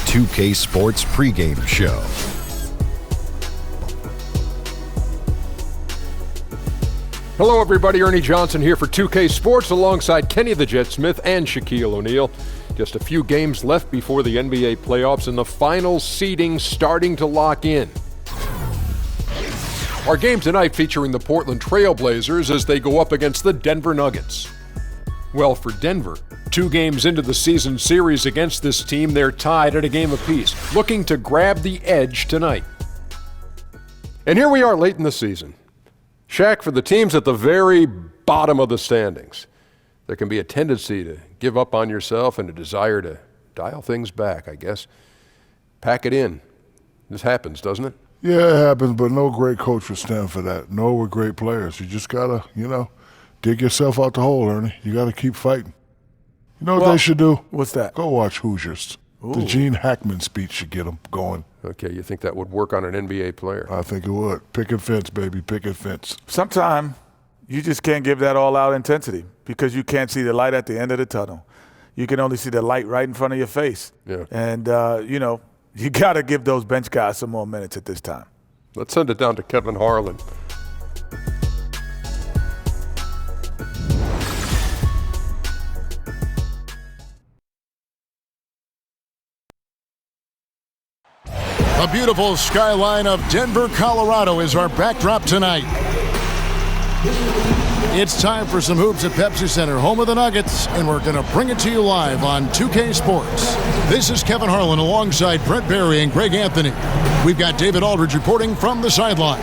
2K Sports Pregame Show. Hello, everybody. Ernie Johnson here for 2K Sports alongside Kenny the Jet Smith and Shaquille O'Neal. Just a few games left before the NBA playoffs and the final seeding starting to lock in. Our game tonight featuring the Portland Trail Blazers as they go up against the Denver Nuggets. Well, for Denver, 2 games into the season series against this team, they're tied at a game apiece, looking to grab the edge tonight. And here we are late in the season. Shaq, for the teams at the very bottom of the standings, there can be a tendency to give up on yourself and a desire to dial things back, I guess. Pack it in. This happens, doesn't it? Yeah, it happens, but no great coach would stand for that. No, we're great players. You just got to, dig yourself out the hole, Ernie. You got to keep fighting. You know what they should do? What's that? Go watch Hoosiers. Ooh. The Gene Hackman speech should get them going. Okay, you think that would work on an NBA player? I think it would. Picket fence, baby, picket fence. Sometime you just can't give that all-out intensity because you can't see the light at the end of the tunnel. You can only see the light right in front of your face. Yeah. And, you got to give those bench guys some more minutes at this time. Let's send it down to Kevin Harlan. The beautiful skyline of Denver, Colorado is our backdrop tonight. It's time for some hoops at Pepsi Center, home of the Nuggets, and we're going to bring it to you live on 2K Sports. This is Kevin Harlan alongside Brett Barry and Greg Anthony. We've got David Aldridge reporting from the sideline.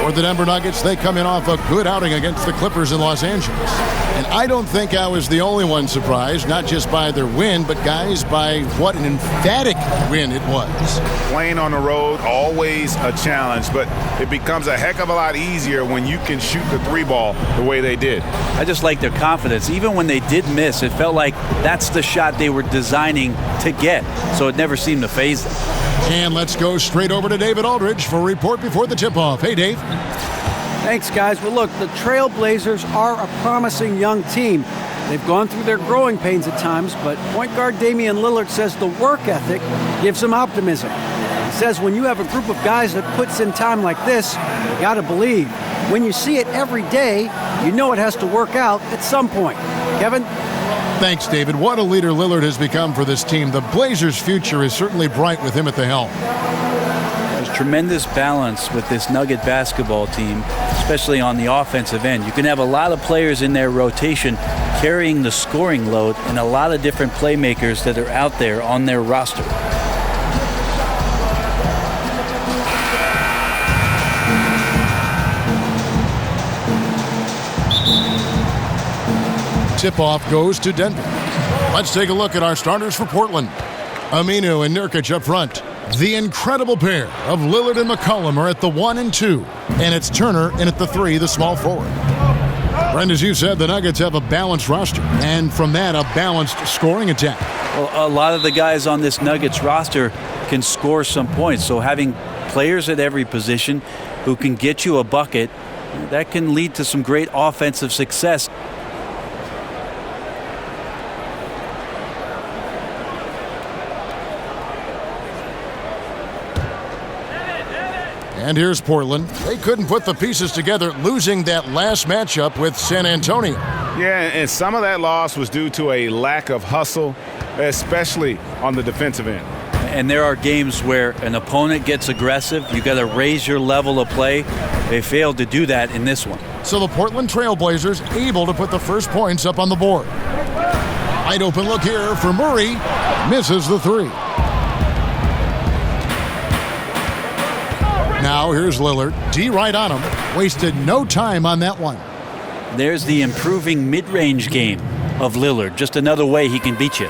For the Denver Nuggets, they come in off a good outing against the Clippers in Los Angeles. And I don't think I was the only one surprised, not just by their win, but guys, by what an emphatic win it was. Playing on the road, always a challenge, but it becomes a heck of a lot easier when you can shoot the 3-ball the way they did. I just like their confidence. Even when they did miss, it felt like that's the shot they were designing to get, so it never seemed to faze them. And let's go straight over to David Aldridge for a report before the tip-off. Hey, Dave. Thanks, guys. Well, look, the Trail Blazers are a promising young team. They've gone through their growing pains at times, but point guard Damian Lillard says the work ethic gives him optimism. He says when you have a group of guys that puts in time like this, you got to believe. When you see it every day, you know it has to work out at some point. Kevin? Thanks, David. What a leader Lillard has become for this team. The Blazers' future is certainly bright with him at the helm. There's tremendous balance with this Nugget basketball team, especially on the offensive end. You can have a lot of players in their rotation carrying the scoring load and a lot of different playmakers that are out there on their roster. Tip-off goes to Denver. Let's take a look at our starters for Portland. Aminu and Nurkic up front. The incredible pair of Lillard and McCollum are at the 1 and 2. And it's Turner in at the 3, the small forward. Brent, as you said, the Nuggets have a balanced roster. And from that, a balanced scoring attack. Well, a lot of the guys on this Nuggets roster can score some points. So having players at every position who can get you a bucket, that can lead to some great offensive success. And here's Portland. They couldn't put the pieces together, losing that last matchup with San Antonio. Yeah, and some of that loss was due to a lack of hustle, especially on the defensive end. And there are games where an opponent gets aggressive. You got to raise your level of play. They failed to do that in this one. So the Portland Trail Blazers able to put the first points up on the board. Wide open look here for Murray. Misses the 3. Now here's Lillard. D right on him. Wasted no time on that one. There's the improving mid-range game of Lillard. Just another way he can beat you.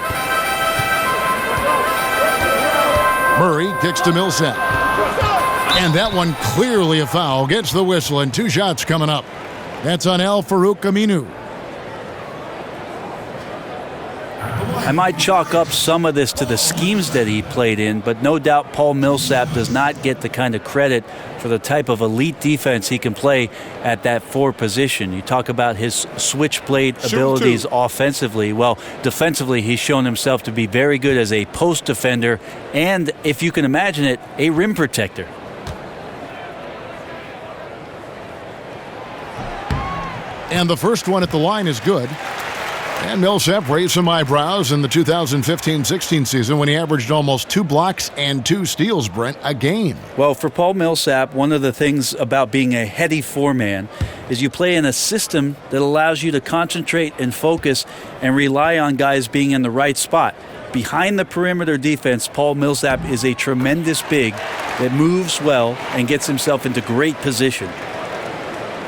Murray kicks to Millsap. And that one clearly a foul. Gets the whistle and 2 shots coming up. That's on Al Farouk Aminu. I might chalk up some of this to the schemes that he played in, but no doubt Paul Millsap does not get the kind of credit for the type of elite defense he can play at that 4 position. You talk about his switchblade abilities offensively. Well, defensively, he's shown himself to be very good as a post defender and, if you can imagine it, a rim protector. And the first one at the line is good. And Millsap raised some eyebrows in the 2015-16 season when he averaged almost 2 blocks and 2 steals, Brent, a game. Well, for Paul Millsap, one of the things about being a heady 4-man is you play in a system that allows you to concentrate and focus and rely on guys being in the right spot. Behind the perimeter defense, Paul Millsap is a tremendous big that moves well and gets himself into great position.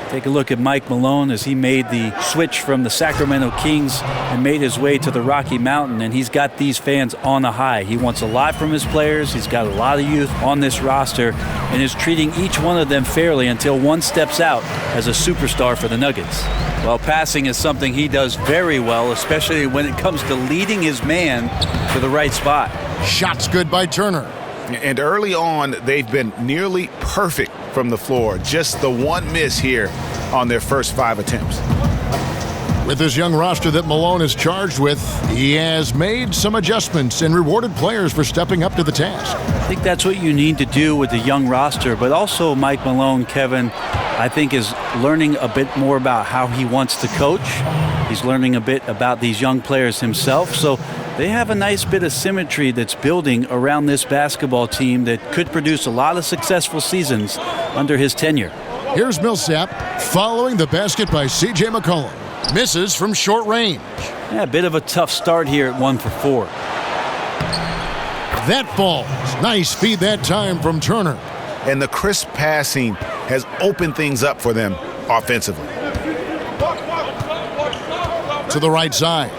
Take a look at Mike Malone as he made the switch from the Sacramento Kings and made his way to the Rocky Mountain, and he's got these fans on a high. He wants a lot from his players. He's got a lot of youth on this roster and is treating each one of them fairly until one steps out as a superstar for the Nuggets. Well, passing is something he does very well, especially when it comes to leading his man to the right spot. Shots good by Turner. And early on, they've been nearly perfect from the floor. Just the one miss here on their first 5 attempts. With this young roster that Malone is charged with, he has made some adjustments and rewarded players for stepping up to the task. I think that's what you need to do with the young roster, but also Mike Malone, Kevin, I think is learning a bit more about how he wants to coach. He's learning a bit about these young players himself, so they have a nice bit of symmetry that's building around this basketball team that could produce a lot of successful seasons under his tenure. Here's Millsap following the basket by C.J. McCollum. Misses from short range. Yeah, a bit of a tough start here at 1 for 4. That falls. Nice feed that time from Turner. And the crisp passing has opened things up for them offensively. To the right side.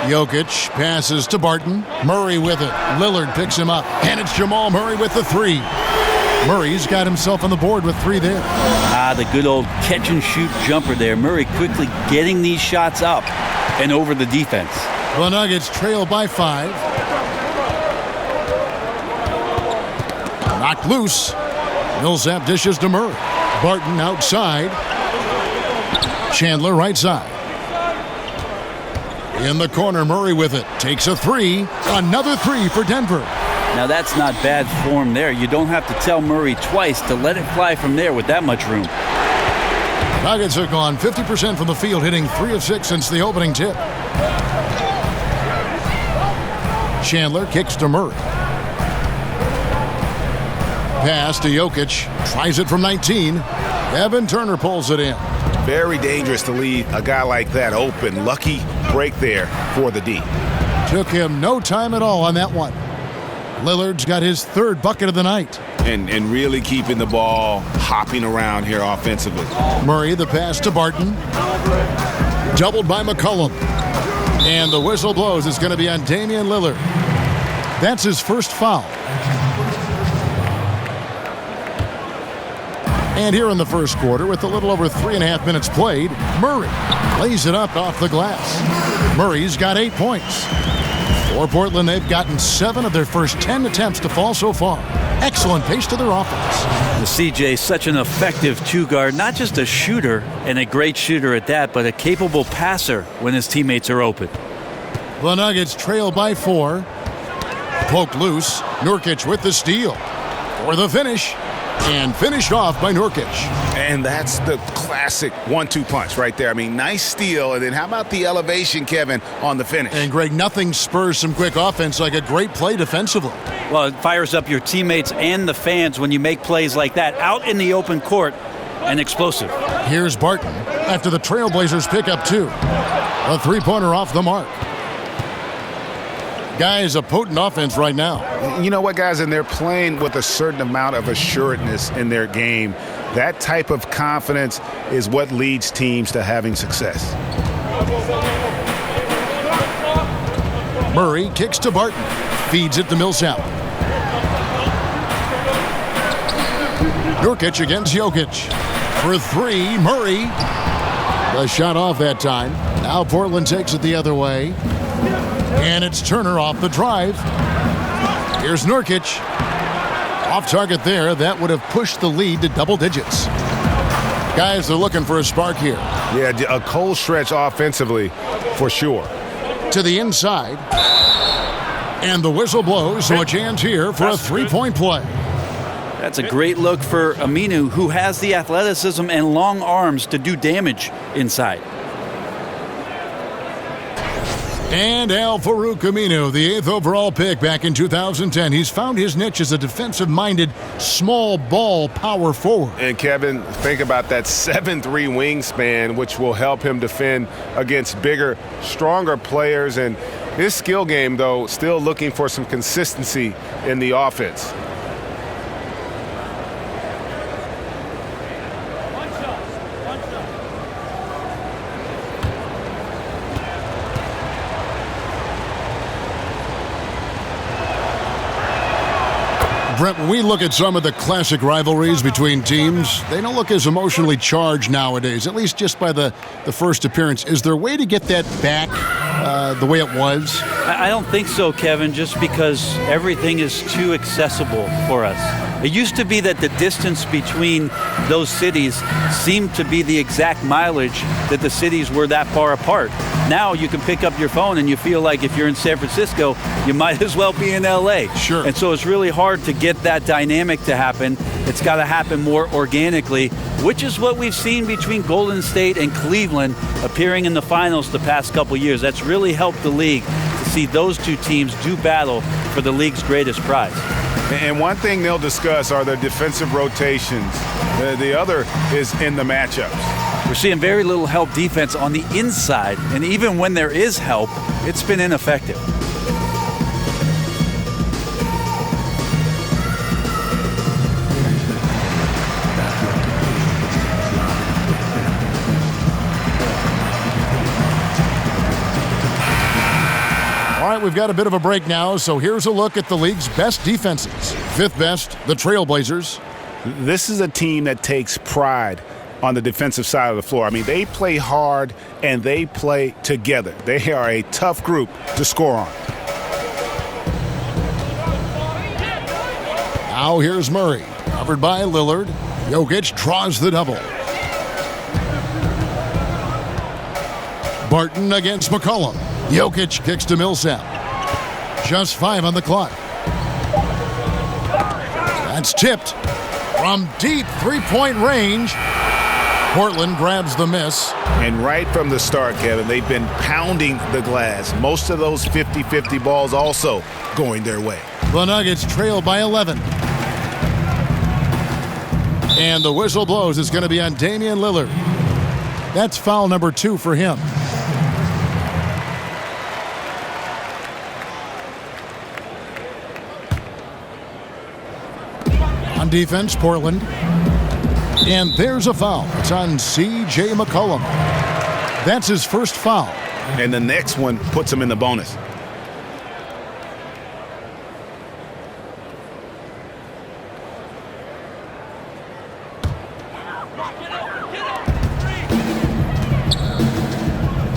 Jokic passes to Barton. Murray with it. Lillard picks him up. And it's Jamal Murray with the 3. Murray's got himself on the board with 3 there. The good old catch-and-shoot jumper there. Murray quickly getting these shots up and over the defense. The Nuggets trail by 5. Knocked loose. Millsap dishes to Murray. Barton outside. Chandler right side. In the corner, Murray with it. Takes a 3. Another 3 for Denver. Now that's not bad form there. You don't have to tell Murray twice to let it fly from there with that much room. Nuggets have gone 50% from the field, hitting 3 of 6 since the opening tip. Chandler kicks to Murray. Pass to Jokic. Tries it from 19. Evan Turner pulls it in. Very dangerous to leave a guy like that open. Lucky break there for the D. Took him no time at all on that one. Lillard's got his 3rd bucket of the night. And really keeping the ball hopping around here offensively. Murray, the pass to Barton. Doubled by McCollum. And the whistle blows. It's going to be on Damian Lillard. That's his first foul. And here in the first quarter, with a little over 3.5 minutes played, Murray lays it up off the glass. Murray's got 8 points. For Portland, they've gotten 7 of their first 10 attempts to fall so far. Excellent pace to their offense. The CJ, such an effective 2-guard, not just a shooter and a great shooter at that, but a capable passer when his teammates are open. The Nuggets trail by 4. Poked loose. Nurkic with the steal. For the finish. And finished off by Nurkic. And that's the classic 1-2 punch right there. I mean, nice steal. And then how about the elevation, Kevin, on the finish? And, Greg, nothing spurs some quick offense like a great play defensively. Well, it fires up your teammates and the fans when you make plays like that out in the open court and explosive. Here's Barton after the Trailblazers pick up 2. A 3-pointer off the mark. Guys, a potent offense right now. You know what, guys? And they're playing with a certain amount of assuredness in their game. That type of confidence is what leads teams to having success. Murray kicks to Barton. Feeds it to Millsap. Nurkic against Jokic. For 3, Murray. The shot off that time. Now Portland takes it the other way. And it's Turner off the drive. Here's Nurkic. Off target there. That would have pushed the lead to double digits. Guys, they're looking for a spark here. Yeah, a cold stretch offensively for sure. To the inside. And the whistle blows, so a chance here for a three-point play. That's a great look for Aminu, who has the athleticism and long arms to do damage inside. And Al-Farouq Aminu, the 8th overall pick back in 2010. He's found his niche as a defensive-minded, small ball power forward. And Kevin, think about that 7'3" wingspan, which will help him defend against bigger, stronger players. And his skill game, though, still looking for some consistency in the offense. Brent, when we look at some of the classic rivalries between teams, they don't look as emotionally charged nowadays, at least just by the first appearance. Is there a way to get that back the way it was? I don't think so, Kevin, just because everything is too accessible for us. It used to be that the distance between those cities seemed to be the exact mileage that the cities were that far apart. Now you can pick up your phone and you feel like if you're in San Francisco, you might as well be in LA. Sure. And so it's really hard to get that dynamic to happen. It's got to happen more organically, which is what we've seen between Golden State and Cleveland appearing in the finals the past couple years. That's really helped the league to see those two teams do battle for the league's greatest prize. And one thing they'll discuss are their defensive rotations. The other is in the matchups. We're seeing very little help defense on the inside, and even when there is help, it's been ineffective. All right, we've got a bit of a break now, so here's a look at the league's best defenses. 5th best, the Trailblazers. This is a team that takes pride on the defensive side of the floor. I mean, they play hard and they play together. They are a tough group to score on. Now here's Murray, covered by Lillard. Jokic draws the double. Barton against McCollum. Jokic kicks to Millsap. Just 5 on the clock. That's tipped from deep three-point range. Portland grabs the miss. And right from the start, Kevin, they've been pounding the glass. Most of those 50-50 balls also going their way. The Nuggets trail by 11. And the whistle blows. It's going to be on Damian Lillard. That's foul number 2 for him. On defense, Portland. And there's a foul. It's on C.J. McCollum. That's his first foul. And the next one puts him in the bonus.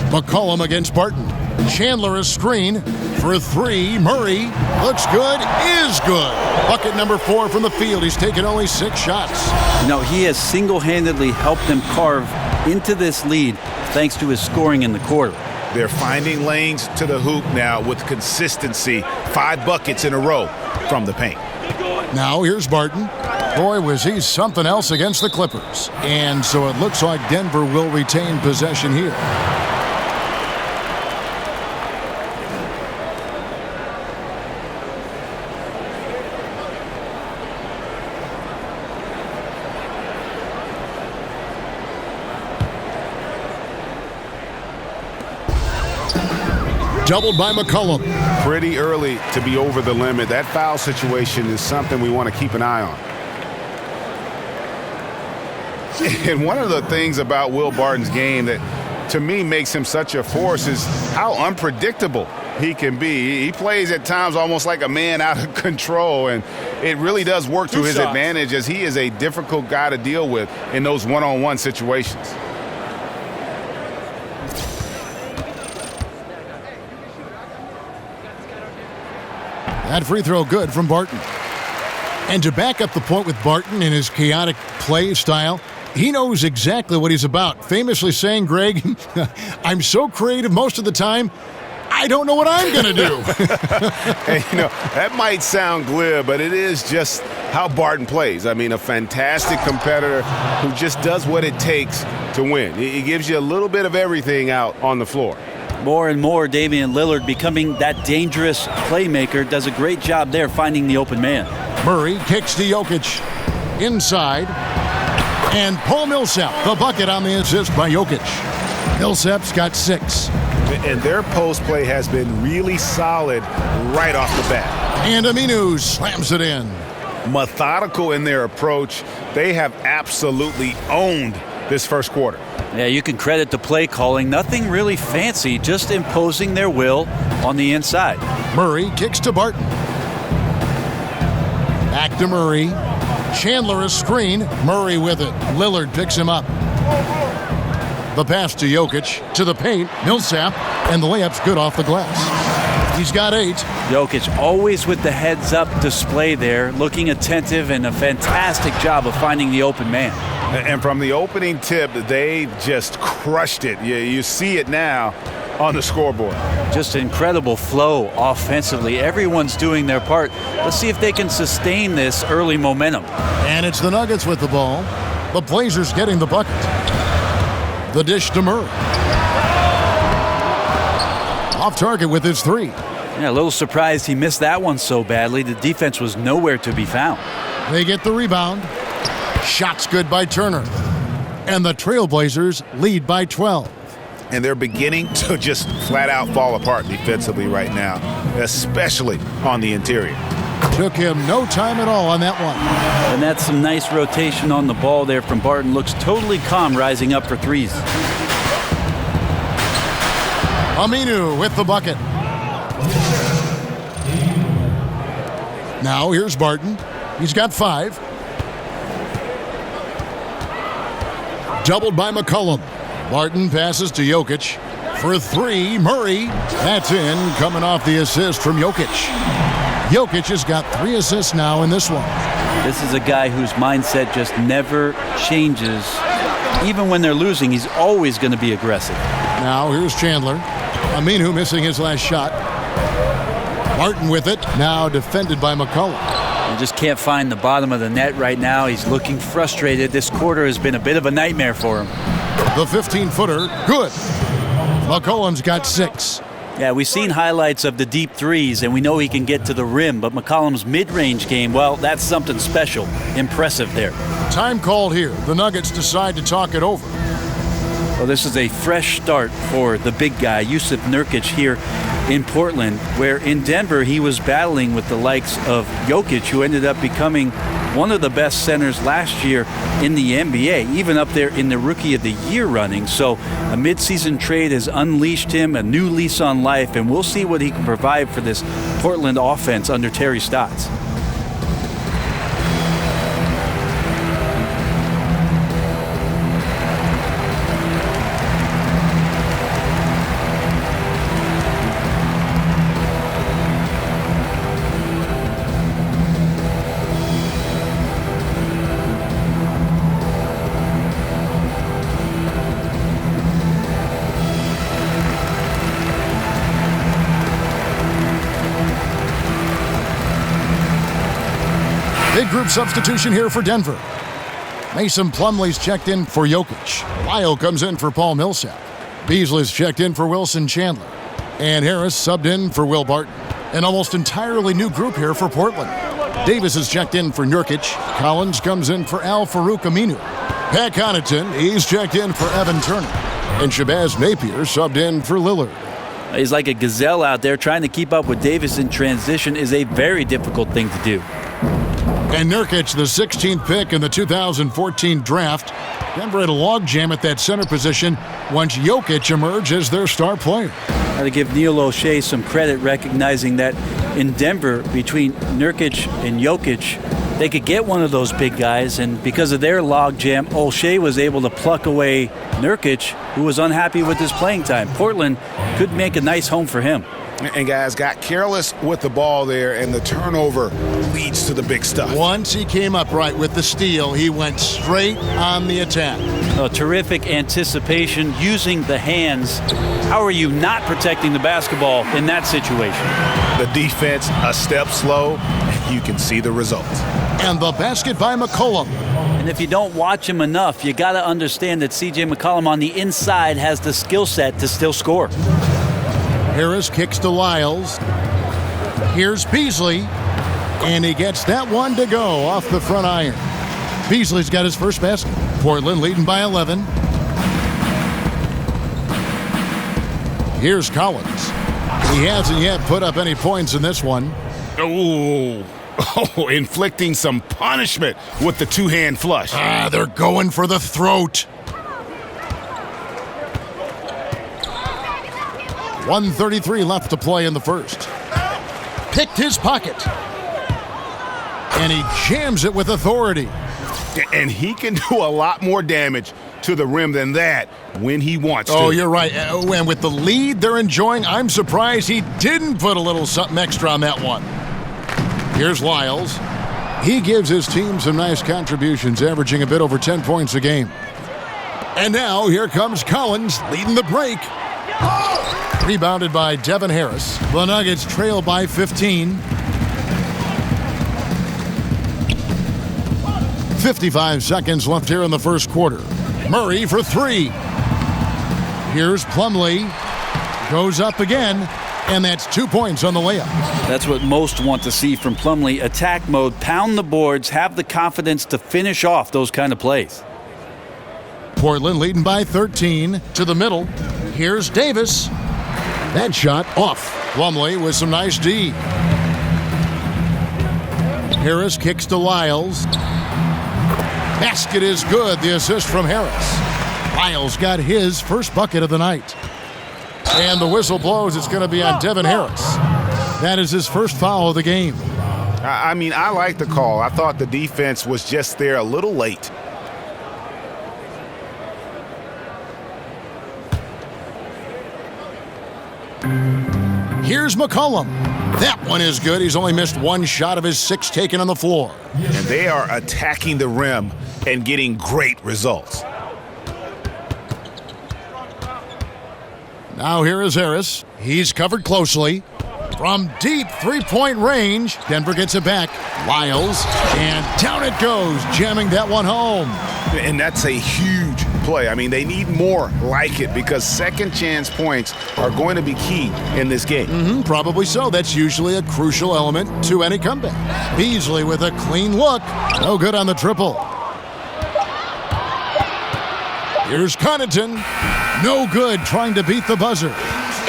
McCollum against Barton. Chandler a screen for 3. Murray looks good, is good. Bucket number 4 from the field. He's taken only 6 shots. You know, he has single-handedly helped them carve into this lead thanks to his scoring in the quarter. They're finding lanes to the hoop now with consistency. 5 buckets in a row from the paint. Now here's Barton. Boy, was he something else against the Clippers. And so it looks like Denver will retain possession here. Doubled by McCollum. Pretty early to be over the limit. That foul situation is something we want to keep an eye on. And one of the things about Will Barton's game that to me makes him such a force is how unpredictable he can be. He plays at times almost like a man out of control, and it really does work to his advantage as he is a difficult guy to deal with in those one-on-one situations. That free throw good from Barton. And to back up the point with Barton in his chaotic play style, he knows exactly what he's about. Famously saying, Greg, I'm so creative most of the time, I don't know what I'm going to do. And, that might sound glib, but it is just how Barton plays. I mean, a fantastic competitor who just does what it takes to win. He gives you a little bit of everything out on the floor. More and more, Damian Lillard becoming that dangerous playmaker, does a great job there finding the open man. Murray kicks to Jokic. Inside. And Paul Millsap, the bucket on the assist by Jokic. Millsap's got 6. And their post play has been really solid right off the bat. And Aminu slams it in. Methodical in their approach. They have absolutely owned this first quarter. Yeah, you can credit the play calling. Nothing really fancy, just imposing their will on the inside. Murray kicks to Barton. Back to Murray. Chandler a screen. Murray with it. Lillard picks him up. The pass to Jokic. To the paint. Millsap. And the layup's good off the glass. He's got 8. Jokic always with the heads-up display there, looking attentive and a fantastic job of finding the open man. And from the opening tip, they just crushed it. You see it now on the scoreboard. Just incredible flow offensively. Everyone's doing their part. Let's see if they can sustain this early momentum. And it's the Nuggets with the ball. The Blazers getting the bucket. The dish to Murray. Off target with his 3. Yeah, a little surprised he missed that one so badly. The defense was nowhere to be found. They get the rebound. Shots good by Turner. And the Trailblazers lead by 12. And they're beginning to just flat out fall apart defensively right now, especially on the interior. Took him no time at all on that one. And that's some nice rotation on the ball there from Barton. Looks totally calm rising up for threes. Aminu with the bucket. Now here's Barton. He's got 5. Doubled by McCollum. Barton passes to Jokic. For 3, Murray. That's in, coming off the assist from Jokic. Jokic has got 3 assists now in this one. This is a guy whose mindset just never changes. Even when they're losing, he's always going to be aggressive. Now here's Chandler. Aminu missing his last shot. Barton with it. Now defended by McCollum. He just can't find the bottom of the net right now. He's looking frustrated. This quarter has been a bit of a nightmare for him. The 15-footer, good. McCollum's got 6. Yeah, we've seen highlights of the deep threes, and we know he can get to the rim, but McCollum's mid-range game, well, that's something special. Impressive there. Time called here. The Nuggets decide to talk it over. Well, this is a fresh start for the big guy, Jusuf Nurkic, here in Portland, where in Denver he was battling with the likes of Jokic, who ended up becoming one of the best centers last year in the NBA, even up there in the Rookie of the Year running. So a midseason trade has unleashed him, a new lease on life, and we'll see what he can provide for this Portland offense under Terry Stotts. Big group substitution here for Denver. Mason Plumlee's checked in for Jokic. Lyle comes in for Paul Millsap. Beasley's checked in for Wilson Chandler. And Harris subbed in for Will Barton. An almost entirely new group here for Portland. Davis is checked in for Nurkic. Collins comes in for Al-Farouq Aminu. Pat Connaughton, he's checked in for Evan Turner. And Shabazz Napier subbed in for Lillard. He's like a gazelle out there. Trying to keep up with Davis in transition is a very difficult thing to do. And Nurkic, the 16th pick in the 2014 draft. Denver had a logjam at that center position once Jokic emerged as their star player. Got to give Neil O'Shea some credit, recognizing that in Denver, between Nurkic and Jokic, they could get one of those big guys, and because of their logjam, O'Shea was able to pluck away Nurkic, who was unhappy with his playing time. Portland could make a nice home for him. And guys got careless with the ball there, and the turnover leads to the big stuff. Once he came up right with the steal, he went straight on the attack. Terrific anticipation using the hands. How are you not protecting the basketball in that situation? The defense a step slow, and you can see the result. And the basket by McCollum. And if you don't watch him enough, you got to understand that C.J. McCollum on the inside has the skill set to still score. Harris kicks to Lyles. Here's Beasley. And he gets that one to go off the front iron. Beasley's got his first basket. Portland leading by 11. Here's Collins. He hasn't yet put up any points in this one. Oh, inflicting some punishment with the two-hand flush. They're going for the throat. 1:33 left to play in the first. Picked his pocket. And he jams it with authority. And he can do a lot more damage to the rim than that when he wants to. Oh, you're right. And with the lead they're enjoying, I'm surprised he didn't put a little something extra on that one. Here's Lyles. He gives his team some nice contributions, averaging a bit over 10 points a game. And now here comes Collins leading the break. Rebounded by Devin Harris. The Nuggets trail by 15. 55 seconds left here in the first quarter. Murray for three. Here's Plumlee. Goes up again, and that's 2 points on the layup. That's what most want to see from Plumlee. Attack mode, pound the boards, have the confidence to finish off those kind of plays. Portland leading by 13 to the middle. Here's Davis. That shot off. Plumlee with some nice D. Harris kicks to Lyles. Basket is good. The assist from Harris. Lyles got his first bucket of the night. And the whistle blows. It's going to be on Devin Harris. That is his first foul of the game. I mean, I like the call. I thought the defense was just there a little late. Here's McCollum. That one is good. He's only missed one shot of his 6 taken on the floor. And they are attacking the rim and getting great results. Now here is Harris. He's covered closely. From deep three-point range, Denver gets it back. Lyles, and down it goes, jamming that one home. And that's a huge play. I mean, they need more like it because second chance points are going to be key in this game. Probably so. That's usually a crucial element to any comeback. Beasley with a clean look. No good on the triple. Here's Connaughton. No good trying to beat the buzzer.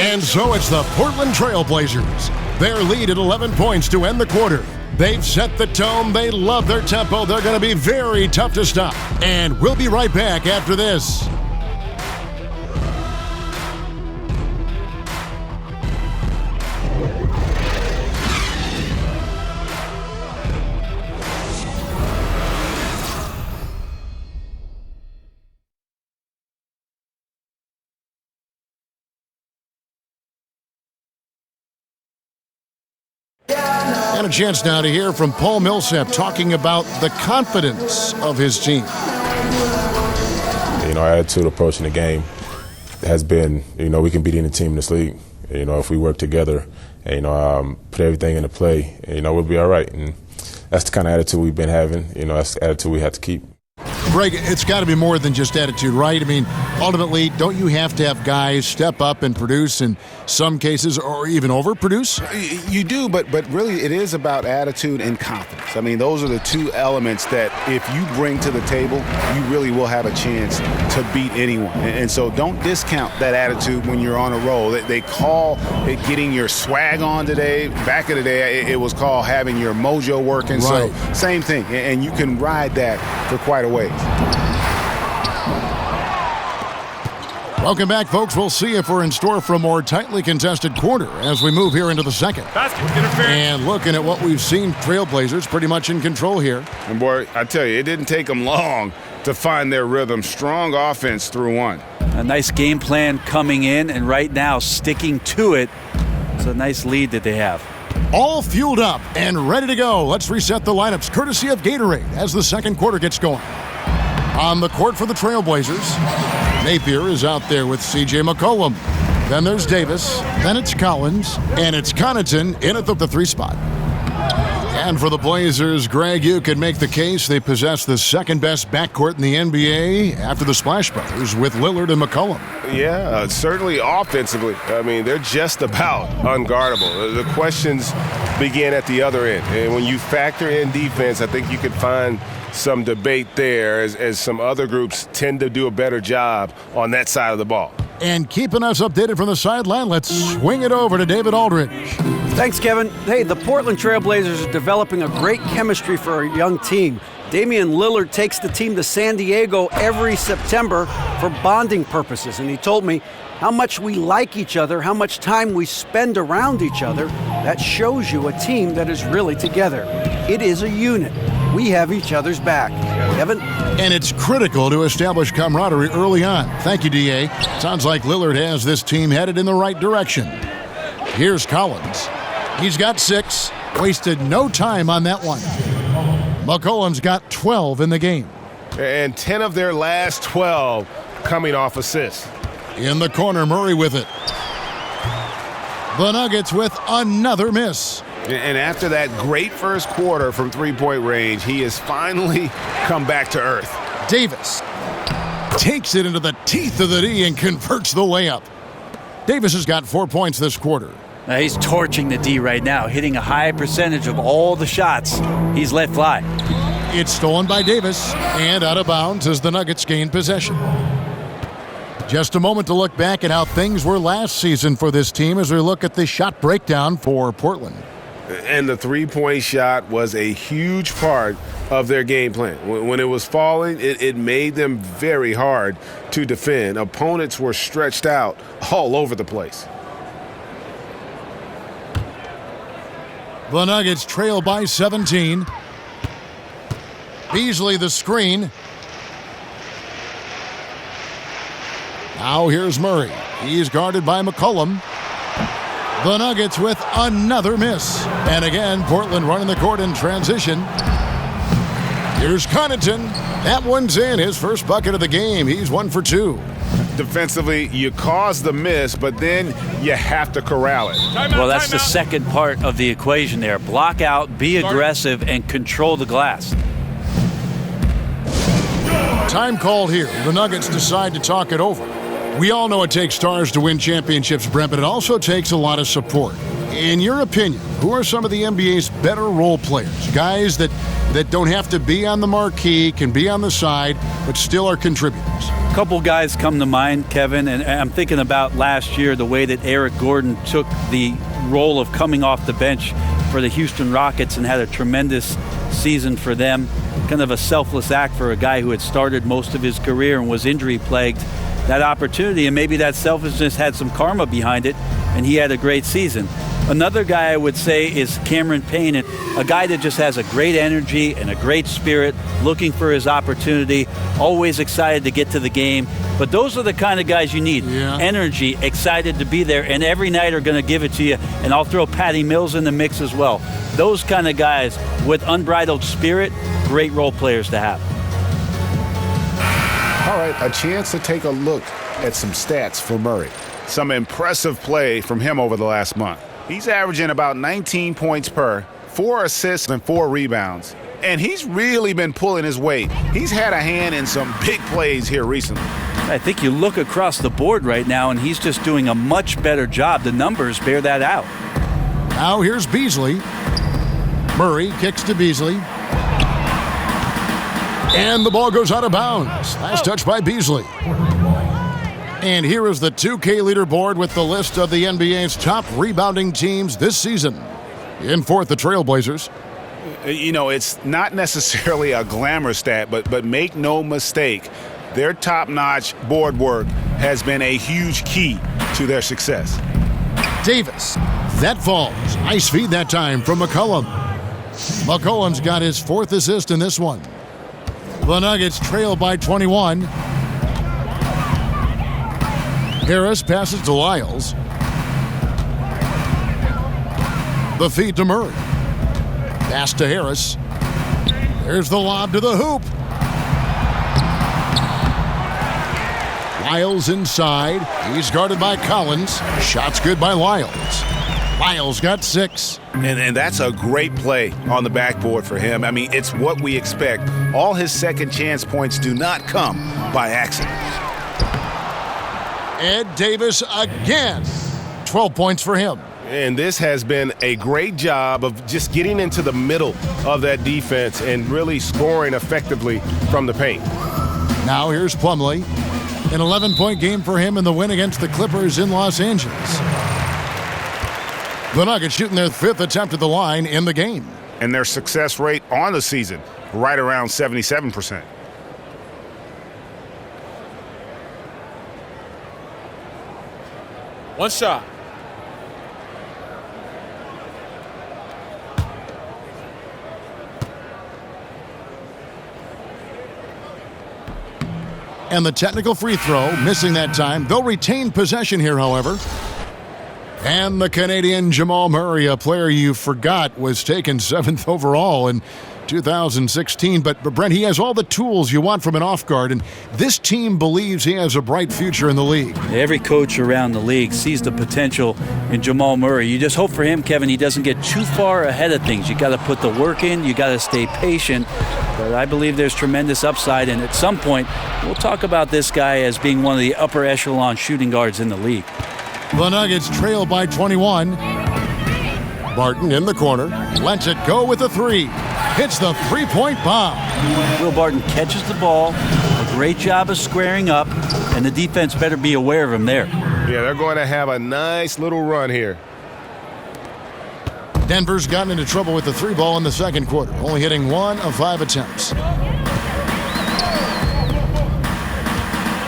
And so it's the Portland Trail Blazers. Their lead at 11 points to end the quarter. They've set the tone. They love their tempo. They're going to be very tough to stop. And we'll be right back after this. And a chance now to hear from Paul Millsap talking about the confidence of his team. Our attitude approaching the game has been, we can beat any team in this league. If we work together and, put everything into play, we'll be all right. And that's the kind of attitude we've been having. That's the attitude we have to keep. Greg, it's got to be more than just attitude, right? I mean, ultimately, don't you have to have guys step up and produce in some cases or even overproduce? You do, but really it is about attitude and confidence. I mean, those are the two elements that if you bring to the table, you really will have a chance to beat anyone. And so don't discount that attitude when you're on a roll. They call it getting your swag on today. Back in the day, it was called having your mojo working. Right. So same thing, and you can ride that for quite a ways. Welcome back, folks. We'll see if we're in store for a more tightly contested quarter as we move here into the second. And looking at what we've seen, Trailblazers pretty much in control here. And boy, I tell you, it didn't take them long to find their rhythm. Strong offense through one. A nice game plan coming in, and right now sticking to it. It's a nice lead that they have. All fueled up and ready to go. Let's reset the lineups courtesy of Gatorade as the second quarter gets going. On the court for the Trailblazers, Napier is out there with C.J. McCollum. Then there's Davis. Then it's Collins. And it's Connaughton in at the 3 spot. And for the Blazers, Greg, you could make the case they possess the second-best backcourt in the NBA after the Splash Brothers with Lillard and McCollum. Yeah, certainly offensively. I mean, they're just about unguardable. The questions begin at the other end. And when you factor in defense, I think you can find some debate there as some other groups tend to do a better job on that side of the ball. And keeping us updated from the sideline, let's swing it over to David Aldridge. Thanks, Kevin. Hey, the Portland Trailblazers are developing a great chemistry for a young team. Damian Lillard takes the team to San Diego every September for bonding purposes, and he told me how much we like each other, how much time we spend around each other. That shows you a team that is really together. It is a unit. We have each other's back. Kevin? And it's critical to establish camaraderie early on. Thank you, D.A. Sounds like Lillard has this team headed in the right direction. Here's Collins. He's got 6. Wasted no time on that one. McCollum's got 12 in the game. And 10 of their last 12 coming off assists. In the corner, Murray with it. The Nuggets with another miss. And after that great first quarter from three-point range, he has finally come back to earth. Davis takes it into the teeth of the D and converts the layup. Davis has got 4 points this quarter. Now he's torching the D right now, hitting a high percentage of all the shots he's let fly. It's stolen by Davis and out of bounds as the Nuggets gain possession. Just a moment to look back at how things were last season for this team as we look at the shot breakdown for Portland. And the three-point shot was a huge part of their game plan. When it was falling, it made them very hard to defend. Opponents were stretched out all over the place. The Nuggets trail by 17. Beasley the screen. Now here's Murray. He's guarded by McCollum. The Nuggets with another miss. And again, Portland running the court in transition. Here's Connaughton. That one's in, his first bucket of the game. He's 1 for 2. Defensively, you cause the miss, but then you have to corral it. Well, that's the second part of the equation there. Block out, be aggressive, and control the glass. Time called here. The Nuggets decide to talk it over. We all know it takes stars to win championships, Brent, but it also takes a lot of support. In your opinion, who are some of the NBA's better role players? Guys that don't have to be on the marquee, can be on the side, but still are contributors. A couple guys come to mind, Kevin, and I'm thinking about last year, the way that Eric Gordon took the role of coming off the bench for the Houston Rockets and had a tremendous season for them. Kind of a selfless act for a guy who had started most of his career and was injury-plagued. That opportunity, and maybe that selfishness had some karma behind it, and he had a great season. Another guy I would say is Cameron Payne, and a guy that just has a great energy and a great spirit, looking for his opportunity, always excited to get to the game. But those are the kind of guys you need. Yeah. Energy, excited to be there, and every night are going to give it to you. And I'll throw Patty Mills in the mix as well. Those kind of guys with unbridled spirit, great role players to have. All right, a chance to take a look at some stats for Murray. Some impressive play from him over the last month. He's averaging about 19 points per, 4 assists and 4 rebounds. And he's really been pulling his weight. He's had a hand in some big plays here recently. I think you look across the board right now, and he's just doing a much better job. The numbers bear that out. Now here's Beasley. Murray kicks to Beasley. And the ball goes out of bounds. Last touch by Beasley. And here is the 2K leaderboard with the list of the NBA's top rebounding teams this season. In fourth, the Trailblazers. You know, it's not necessarily a glamour stat, but make no mistake, their top-notch board work has been a huge key to their success. Davis. That falls. Nice feed that time from McCollum. McCollum's got his 4th assist in this one. The Nuggets trail by 21. Harris passes to Lyles. The feed to Murray. Pass to Harris. There's the lob to the hoop. Lyles inside. He's guarded by Collins. Shot's good by Lyles. Lyles got 6. And that's a great play on the backboard for him. I mean, it's what we expect. All his second chance points do not come by accident. Ed Davis again. 12 points for him. And this has been a great job of just getting into the middle of that defense and really scoring effectively from the paint. Now here's Plumlee. An 11-point game for him in the win against the Clippers in Los Angeles. The Nuggets shooting their 5th attempt at the line in the game. And their success rate on the season, right around 77%. One shot. And the technical free throw, missing that time. They'll retain possession here, however. And the Canadian Jamal Murray, a player you forgot was taken 7th overall in 2016. But Brent, he has all the tools you want from an off guard, and this team believes he has a bright future in the league. Every coach around the league sees the potential in Jamal Murray. You just hope for him, Kevin, he doesn't get too far ahead of things. You got to put the work in. You got to stay patient. But I believe there's tremendous upside, and at some point, we'll talk about this guy as being one of the upper echelon shooting guards in the league. The Nuggets trail by 21. Barton in the corner. Lets it go with a 3. Hits the three-point bomb. Will Barton catches the ball. A great job of squaring up, and the defense better be aware of him there. Yeah, they're going to have a nice little run here. Denver's gotten into trouble with the 3 ball in the second quarter, only hitting 1 of 5 attempts.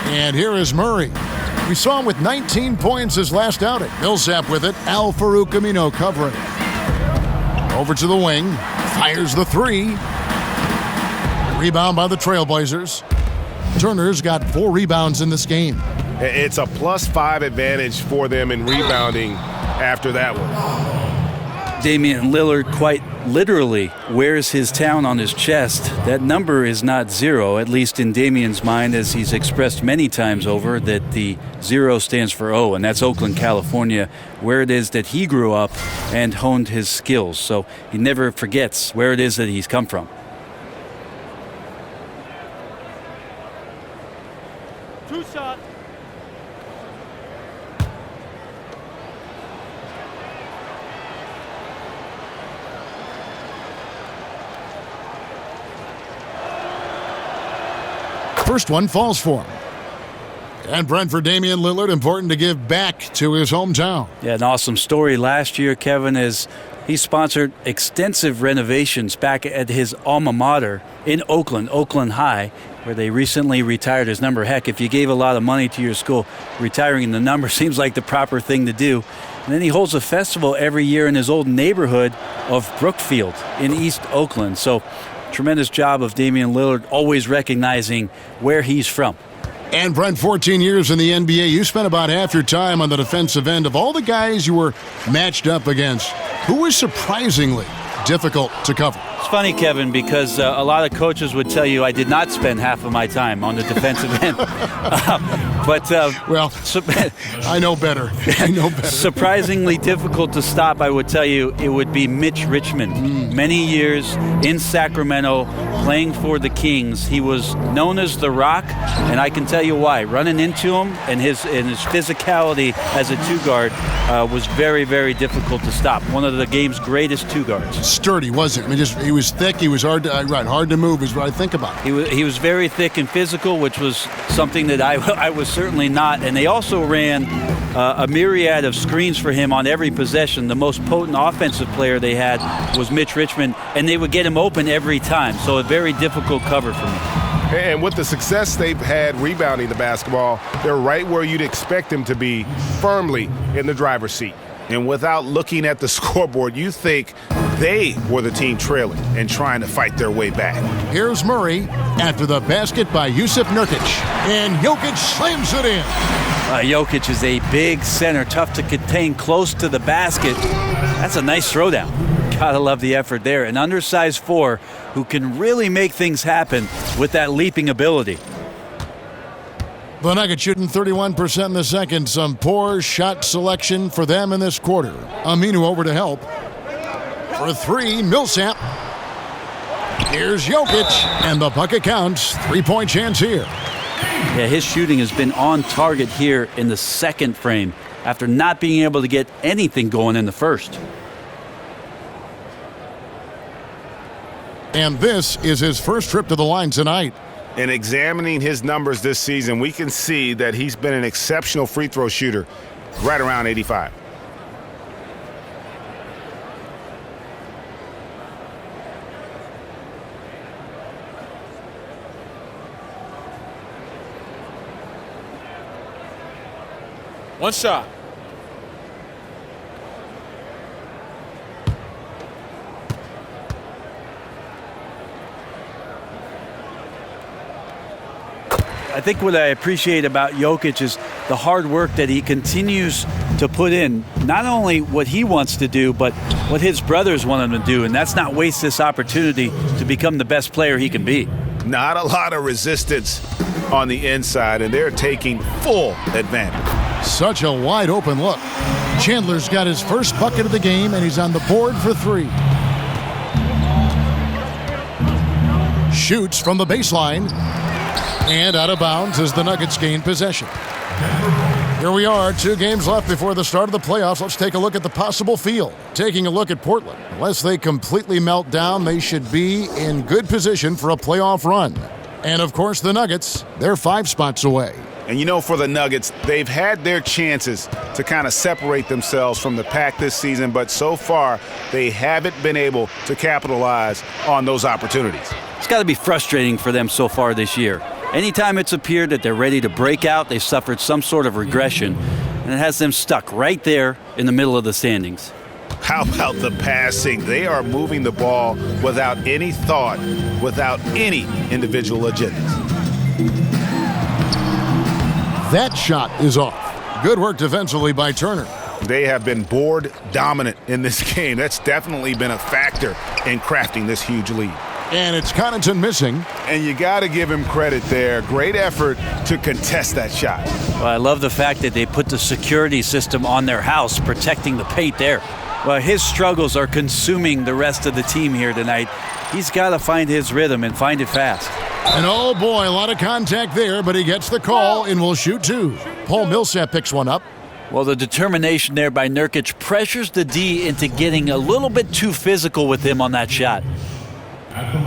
And here is Murray. We saw him with 19 points his last outing. Millsap with it. Al Farouk Amino covering. Over to the wing. Fires the 3. Rebound by the Trailblazers. Turner's got 4 rebounds in this game. It's a +5 advantage for them in rebounding after that one. Damian Lillard quite literally wears his town on his chest. That number is not 0, at least in Damian's mind, as he's expressed many times over, that the 0 stands for O, and that's Oakland, California, where it is that he grew up and honed his skills. So he never forgets where it is that he's come from. Two shot. First one falls for him. And Brent, for Damian Lillard, important to give back to his hometown. Yeah, an awesome story last year, Kevin, as he sponsored extensive renovations back at his alma mater in Oakland, Oakland High, where they recently retired his number. Heck, if you gave a lot of money to your school, retiring the number seems like the proper thing to do. And then he holds a festival every year in his old neighborhood of Brookfield in East Oakland. So tremendous job of Damian Lillard, always recognizing where he's from. And Brent, 14 years in the NBA, you spent about half your time on the defensive end. Of all the guys you were matched up against, who was surprisingly difficult to cover? It's funny, Kevin, because a lot of coaches would tell you I did not spend half of my time on the defensive end. I know better. I know better. Surprisingly difficult to stop, I would tell you, it would be Mitch Richmond. Many years in Sacramento playing for the Kings. He was known as the Rock, and I can tell you why. Running into him and his physicality as a 2-guard was very, very difficult to stop. One of the game's greatest 2-guards. Sturdy, wasn't he? I mean, he was thick. He was hard to move is what I think about. He was very thick and physical, which was something that I was certainly not. And they also ran a myriad of screens for him on every possession. The most potent offensive player they had was Mitch Richmond, and they would get him open every time. So a very difficult cover for me. And with the success they've had rebounding the basketball, they're right where you'd expect them to be, firmly in the driver's seat. And without looking at the scoreboard, you think they were the team trailing and trying to fight their way back. Here's Murray after the basket by Jusuf Nurkic. And Jokic slams it in. Jokic is a big center, tough to contain close to the basket. That's a nice throwdown. Gotta love the effort there. An undersized 4 who can really make things happen with that leaping ability. The Nuggets shooting 31% in the second. Some poor shot selection for them in this quarter. Aminu over to help. For 3, Millsap. Here's Jokic, and the bucket counts. 3-point chance here. Yeah, his shooting has been on target here in the second frame after not being able to get anything going in the first. And this is his first trip to the line tonight. In examining his numbers this season, we can see that he's been an exceptional free throw shooter, right around 85. One shot. I think what I appreciate about Jokic is the hard work that he continues to put in. Not only what he wants to do, but what his brothers want him to do. And that's not waste this opportunity to become the best player he can be. Not a lot of resistance on the inside, and they're taking full advantage. Such a wide open look. Chandler's got his first bucket of the game, and he's on the board for 3. Shoots from the baseline. And out of bounds as the Nuggets gain possession. Here we are, 2 games left before the start of the playoffs. Let's take a look at the possible field. Taking a look at Portland. Unless they completely melt down, they should be in good position for a playoff run. And of course, the Nuggets, they're 5 spots away. And you know, for the Nuggets, they've had their chances to kind of separate themselves from the pack this season, but so far, they haven't been able to capitalize on those opportunities. It's got to be frustrating for them so far this year. Anytime it's appeared that they're ready to break out, they've suffered some sort of regression, and it has them stuck right there in the middle of the standings. How about the passing? They are moving the ball without any thought, without any individual agendas. That shot is off. Good work defensively by Turner. They have been board dominant in this game. That's definitely been a factor in crafting this huge lead. And it's Connaughton missing. And you got to give him credit there. Great effort to contest that shot. Well, I love the fact that they put the security system on their house, protecting the paint there. Well, his struggles are consuming the rest of the team here tonight. He's got to find his rhythm and find it fast. And oh boy, a lot of contact there, but he gets the call and will shoot 2. Paul Millsap picks one up. Well, the determination there by Nurkic pressures the D into getting a little bit too physical with him on that shot.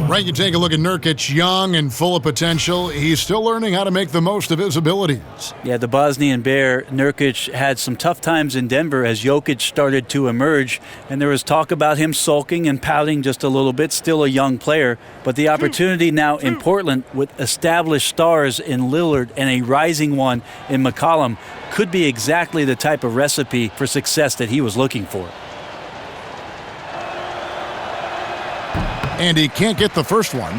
Right, you take a look at Nurkic, young and full of potential. He's still learning how to make the most of his abilities. Yeah, the Bosnian Bear, Nurkic, had some tough times in Denver as Jokic started to emerge, and there was talk about him sulking and pouting just a little bit, still a young player. But the opportunity now in Portland with established stars in Lillard and a rising one in McCollum could be exactly the type of recipe for success that he was looking for. And he can't get the first one.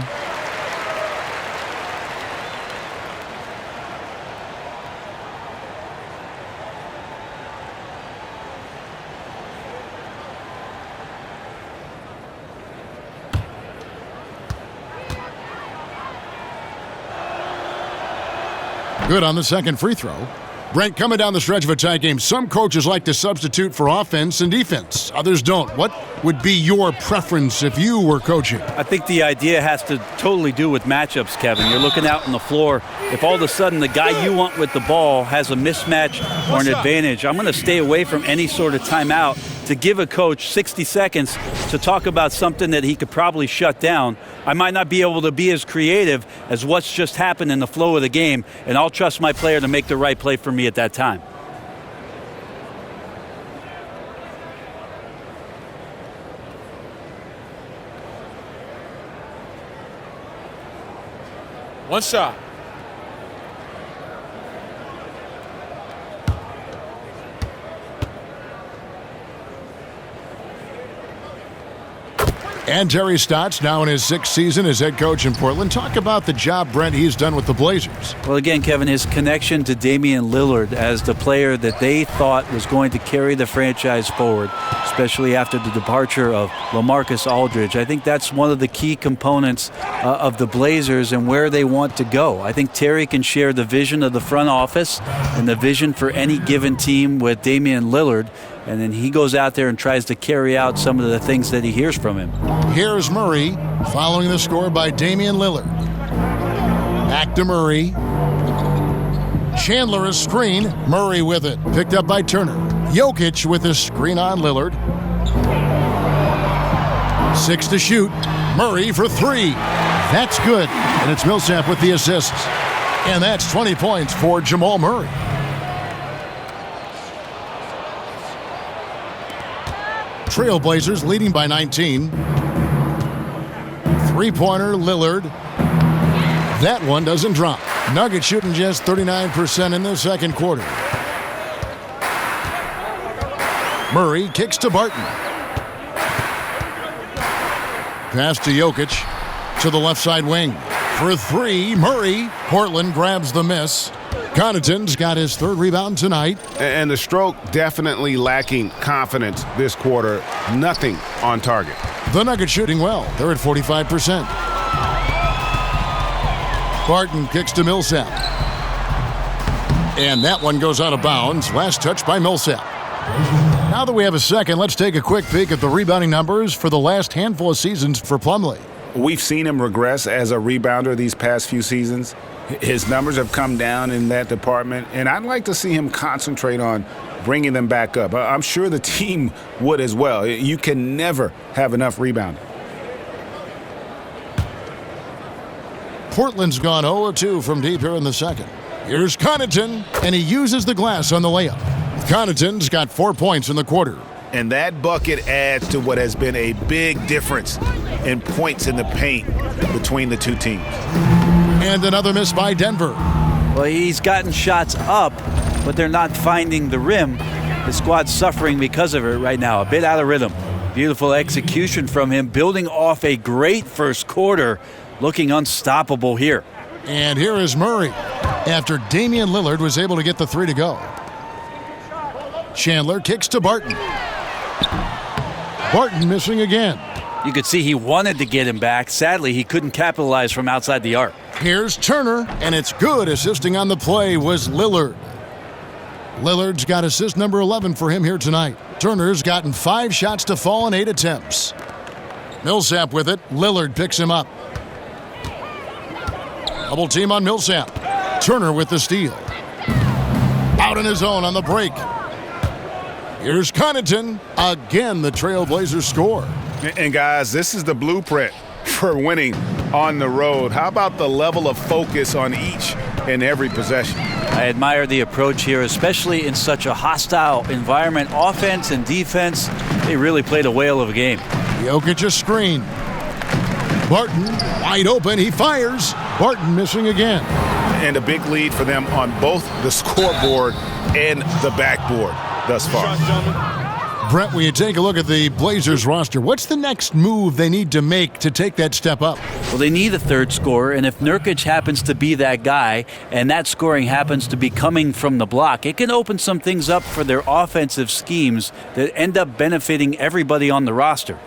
Good on the second free throw. Brent, coming down the stretch of a tight game, some coaches like to substitute for offense and defense. Others don't. What would be your preference if you were coaching? I think the idea has to totally do with matchups, Kevin. You're looking out on the floor. If all of a sudden the guy you want with the ball has a mismatch or an advantage, I'm going to stay away from any sort of timeout to give a coach 60 seconds to talk about something that he could probably shut down. I might not be able to be as creative as what's just happened in the flow of the game, and I'll trust my player to make the right play for me at that time. One shot. And Terry Stotts, now in his 6th season as head coach in Portland. Talk about the job, Brent, he's done with the Blazers. Well, again, Kevin, his connection to Damian Lillard as the player that they thought was going to carry the franchise forward, especially after the departure of LaMarcus Aldridge. I think that's one of the key components of the Blazers and where they want to go. I think Terry can share the vision of the front office and the vision for any given team with Damian Lillard. And then he goes out there and tries to carry out some of the things that he hears from him. Here's Murray following the score by Damian Lillard. Back to Murray. Chandler a screen. Murray with it. Picked up by Turner. Jokic with a screen on Lillard. 6 to shoot. Murray for 3. That's good. And it's Millsap with the assists. And that's 20 points for Jamal Murray. Trailblazers leading by 19. Three-pointer, Lillard. That one doesn't drop. Nuggets shooting just 39% in the second quarter. Murray kicks to Barton. Pass to Jokic to the left side wing. For 3, Murray. Portland grabs the miss. Connaughton's got his 3rd rebound tonight. And the stroke definitely lacking confidence this quarter. Nothing on target. The Nuggets shooting well. They're at 45%. Barton kicks to Millsap. And that one goes out of bounds. Last touch by Millsap. Now that we have a second, let's take a quick peek at the rebounding numbers for the last handful of seasons for Plumlee. We've seen him regress as a rebounder these past few seasons. His numbers have come down in that department, and I'd like to see him concentrate on bringing them back up. I'm sure the team would as well. You can never have enough rebounding. Portland's gone 0-2 from deep here in the second. Here's Connaughton, and he uses the glass on the layup. Connaughton's got 4 points in the quarter. And that bucket adds to what has been a big difference in points in the paint between the two teams. And another miss by Denver. Well, he's gotten shots up, but they're not finding the rim. The squad's suffering because of it right now, a bit out of rhythm. Beautiful execution from him, building off a great first quarter, looking unstoppable here. And here is Murray, after Damian Lillard was able to get the 3 to go. Chandler kicks to Barton. Barton missing again. You could see he wanted to get him back. Sadly, he couldn't capitalize from outside the arc. Here's Turner, and it's good. Assisting on the play was Lillard. Lillard's got assist number 11 for him here tonight. Turner's gotten 5 shots to fall in 8 attempts. Millsap with it. Lillard picks him up. Double team on Millsap. Turner with the steal. Out in his own on the break. Here's Connaughton. Again, the Trailblazers score. And guys, this is the blueprint for winning on the road. How about the level of focus on each and every possession? I admire the approach here, especially in such a hostile environment. Offense and defense, they really played a whale of a game. Jokic a screen. Barton wide open. He fires. Barton missing again. And a big lead for them on both the scoreboard and the backboard thus far. Brent, when you take a look at the Blazers roster, what's the next move they need to make to take that step up? Well, they need a third scorer, and if Nurkic happens to be that guy, and that scoring happens to be coming from the block, it can open some things up for their offensive schemes that end up benefiting everybody on the roster.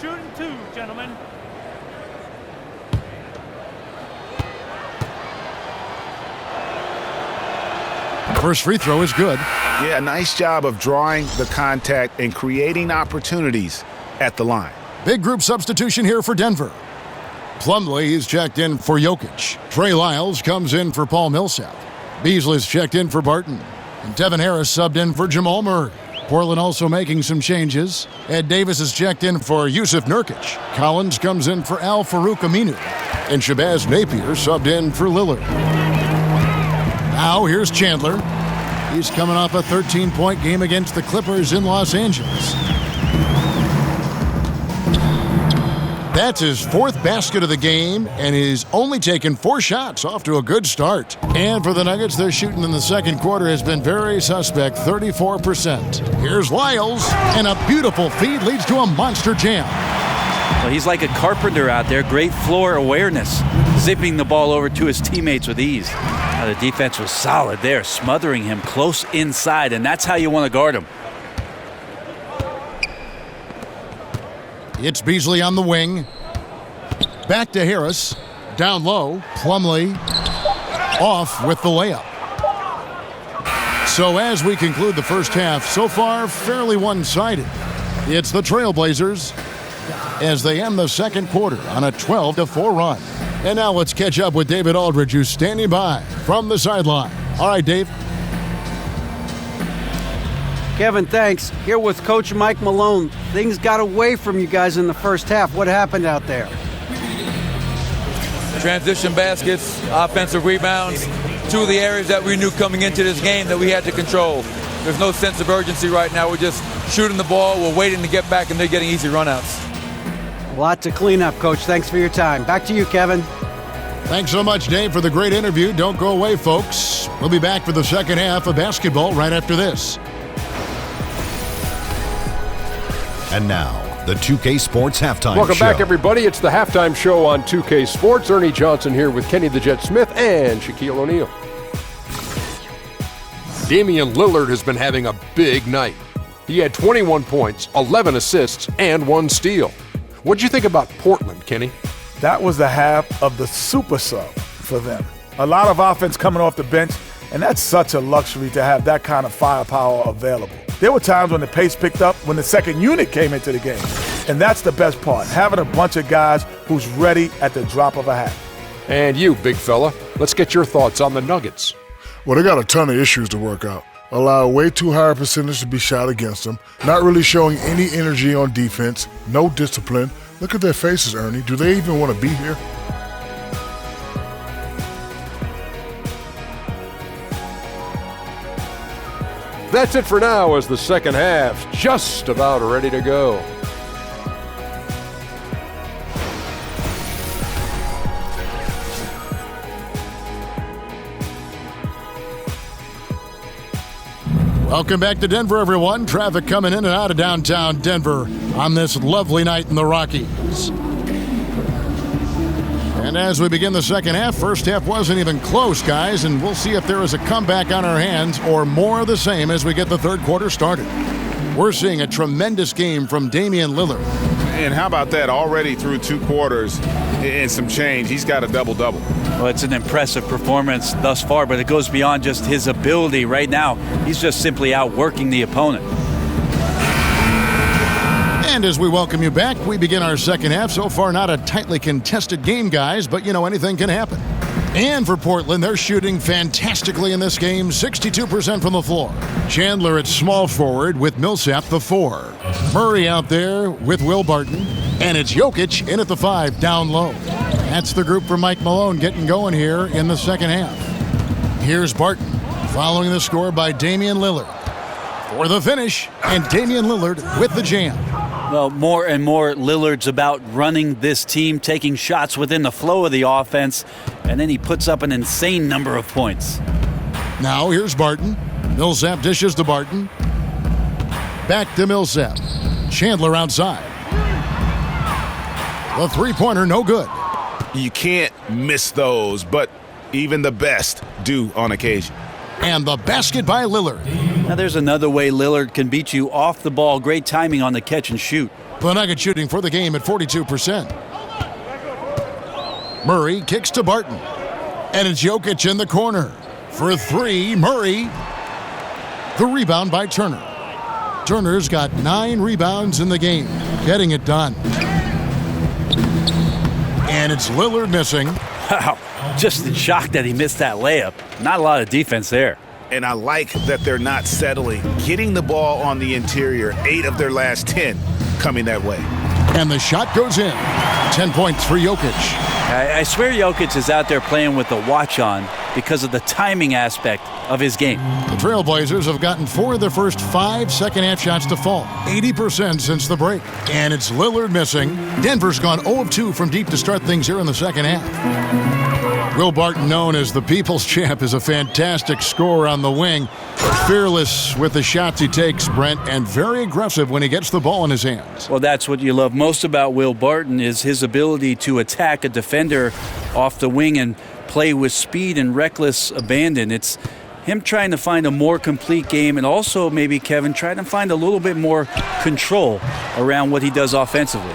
Shooting 2, gentlemen. First free throw is good. Yeah, nice job of drawing the contact and creating opportunities at the line. Big group substitution here for Denver. Plumlee is checked in for Jokic. Trey Lyles comes in for Paul Millsap. Beasley's checked in for Barton. And Devin Harris subbed in for Jamal Murray. Portland also making some changes. Ed Davis is checked in for Yusuf Nurkic. Collins comes in for Al Farouk Aminu. And Shabazz Napier subbed in for Lillard. Now here's Chandler. He's coming off a 13-point game against the Clippers in Los Angeles. That's his 4th basket of the game, and he's only taken 4 shots, off to a good start. And for the Nuggets, their shooting in the second quarter has been very suspect, 34%. Here's Lyles, and a beautiful feed leads to a monster jam. Well, he's like a carpenter out there, great floor awareness, zipping the ball over to his teammates with ease. Now, the defense was solid there, smothering him close inside, and that's how you want to guard him. It's Beasley on the wing. Back to Harris. Down low. Plumlee off with the layup. So as we conclude the first half, so far fairly one-sided. It's the Trailblazers as they end the second quarter on a 12-4 run. And now let's catch up with David Aldridge, who's standing by from the sideline. All right, Dave. Kevin, thanks. Here with Coach Mike Malone. Things got away from you guys in the first half. What happened out there? Transition baskets, offensive rebounds, 2 of the areas that we knew coming into this game that we had to control. There's no sense of urgency right now. We're just shooting the ball. We're waiting to get back, and they're getting easy runouts. A lot to clean up, Coach. Thanks for your time. Back to you, Kevin. Thanks so much, Dave, for the great interview. Don't go away, folks. We'll be back for the second half of basketball right after this. And now, the 2K Sports Halftime Show. Welcome back, everybody. It's the halftime show on 2K Sports. Ernie Johnson here with Kenny the Jet Smith and Shaquille O'Neal. Damian Lillard has been having a big night. He had 21 points, 11 assists, and 1 steal. What'd you think about Portland, Kenny? That was the half of the super sub for them. A lot of offense coming off the bench, and that's such a luxury to have that kind of firepower available. There were times when the pace picked up when the second unit came into the game. And that's the best part, having a bunch of guys who's ready at the drop of a hat. And you, big fella, let's get your thoughts on the Nuggets. Well, they got a ton of issues to work out. Allow way too high a percentage to be shot against them. Not really showing any energy on defense. No discipline. Look at their faces, Ernie. Do they even want to be here? That's it for now as the second half's just about ready to go. Welcome back to Denver, everyone. Traffic coming in and out of downtown Denver on this lovely night in the Rockies. And as we begin the second half, first half wasn't even close, guys, and we'll see if there is a comeback on our hands or more of the same as we get the third quarter started. We're seeing a tremendous game from Damian Lillard. And how about that? Already through 2 quarters and some change, he's got a double-double. Well, it's an impressive performance thus far, but it goes beyond just his ability. Right now, he's just simply outworking the opponent. And as we welcome you back, we begin our second half. So far, not a tightly contested game, guys, but, you know, anything can happen. And for Portland, they're shooting fantastically in this game, 62% from the floor. Chandler at small forward with Millsap the 4. Murray out there with Will Barton. And it's Jokic in at the 5, down low. That's the group for Mike Malone getting going here in the second half. Here's Barton, following the score by Damian Lillard. For the finish, and Damian Lillard with the jam. Well, more and more Lillard's about running this team, taking shots within the flow of the offense, and then he puts up an insane number of points. Now here's Barton. Millsap dishes to Barton. Back to Millsap. Chandler outside. The three-pointer no good. You can't miss those, but even the best do on occasion. And the basket by Lillard. Now there's another way Lillard can beat you off the ball. Great timing on the catch and shoot. The Nuggets shooting for the game at 42%. Murray kicks to Barton. And it's Jokic in the corner. For 3, Murray. The rebound by Turner. Turner's got 9 rebounds in the game. Getting it done. And it's Lillard missing. Wow, just in shock that he missed that layup. Not a lot of defense there. And I like that they're not settling. Getting the ball on the interior, 8 of their last 10 coming that way. And the shot goes in. 10 points for Jokic. I swear Jokic is out there playing with the watch on. because of the timing aspect of his game. The Trailblazers have gotten 4 of their first 5 second-half shots to fall, 80% since the break. And it's Lillard missing. Denver's gone 0 of 2 from deep to start things here in the second half. Will Barton, known as the People's Champ, is a fantastic scorer on the wing. Fearless with the shots he takes, Brent, and very aggressive when he gets the ball in his hands. Well, that's what you love most about Will Barton is his ability to attack a defender off the wing and play with speed and reckless abandon. It's him trying to find a more complete game and also maybe, Kevin, trying to find a little bit more control around what he does offensively.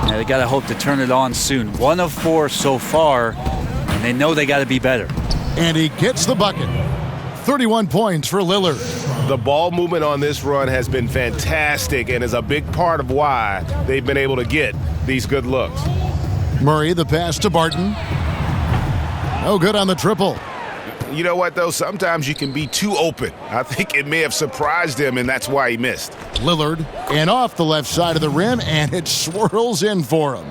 They got to hope to turn it on soon. 1 of 4 so far, and they know they got to be better. And he gets the bucket. 31 points for Lillard. The ball movement on this run has been fantastic and is a big part of why they've been able to get these good looks. Murray, the pass to Barton. No good on the triple. You know what, though? Sometimes you can be too open. I think it may have surprised him, and that's why he missed. Lillard, and off the left side of the rim, and it swirls in for him.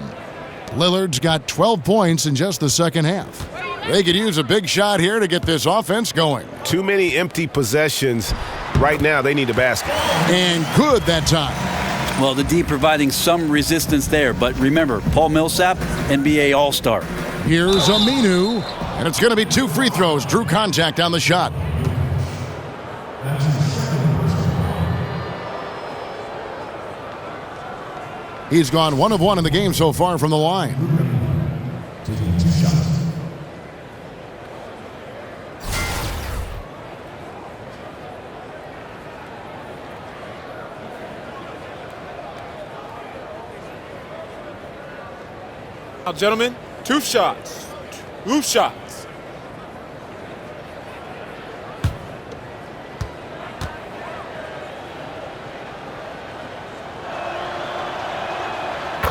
Lillard's got 12 points in just the second half. They could use a big shot here to get this offense going. Too many empty possessions. Right now, they need a basket. And good that time. Well, the D providing some resistance there, but remember, Paul Millsap, NBA All-Star. Here's Aminu, and it's going to be 2 free throws. Drew contact on the shot. He's gone 1 of 1 in the game so far from the line. Now, gentlemen, 2 shots. 2 shots.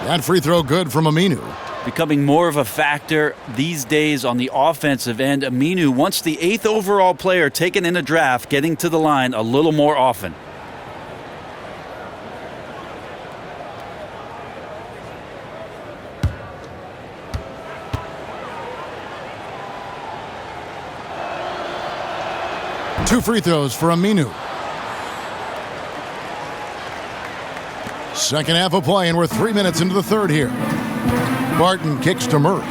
That free throw good from Aminu. Becoming more of a factor these days on the offensive end. Aminu, once the 8th overall player taken in a draft, getting to the line a little more often. Two free throws for Aminu. Second half of play, and we're 3 minutes into the third here. Barton kicks to Murray.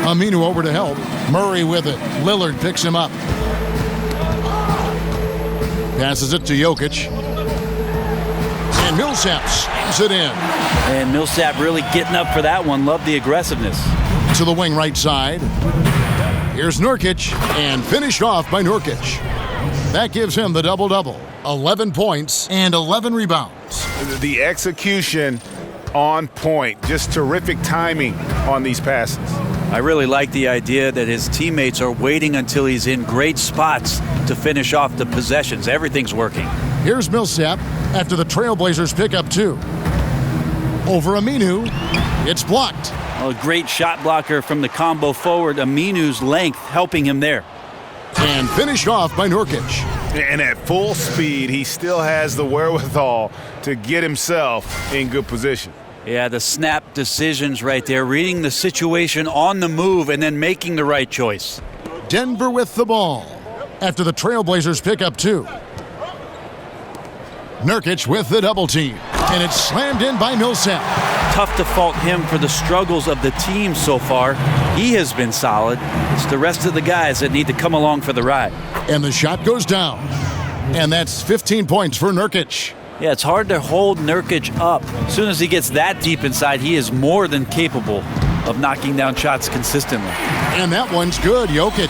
Aminu over to help. Murray with it. Lillard picks him up. Passes it to Jokic. And Millsap slams it in. And Millsap really getting up for that one. Love the aggressiveness. To the wing right side. Here's Nurkic, and finished off by Nurkic. That gives him the double-double. 11 points and 11 rebounds. The execution on point. Just terrific timing on these passes. I really like the idea that his teammates are waiting until he's in great spots to finish off the possessions. Everything's working. Here's Millsap after the Trailblazers pick up 2. Over Aminu. It's blocked. Well, a great shot blocker from the combo forward. Aminu's length helping him there. And finished off by Nurkic. And at full speed, he still has the wherewithal to get himself in good position. Yeah, the snap decisions right there. Reading the situation on the move and then making the right choice. Denver with the ball after the Trailblazers pick up 2. Nurkic with the double team. And it's slammed in by Millsap. Tough to fault him for the struggles of the team so far. He has been solid. It's the rest of the guys that need to come along for the ride. And the shot goes down. And that's 15 points for Nurkic. Yeah, it's hard to hold Nurkic up. As soon as he gets that deep inside, he is more than capable of knocking down shots consistently. And that one's good, Jokic.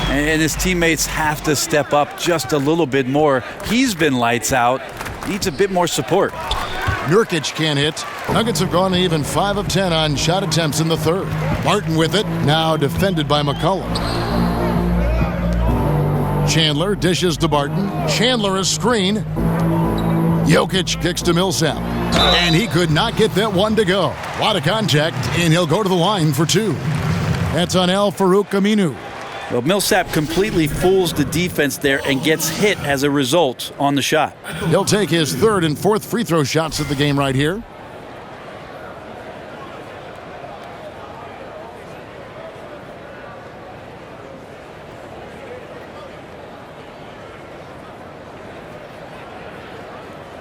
And his teammates have to step up just a little bit more. He's been lights out. Needs a bit more support. Nurkic can't hit. Nuggets have gone even 5 of 10 on shot attempts in the third. Barton with it, now defended by McCollum. Chandler dishes to Barton. Chandler a screen. Jokic kicks to Millsap. And he could not get that one to go. A lot of contact, and he'll go to the line for 2. That's on Al-Farouq Aminu. Well, Millsap completely fools the defense there and gets hit as a result on the shot. He'll take his 3rd and 4th free throw shots of the game right here.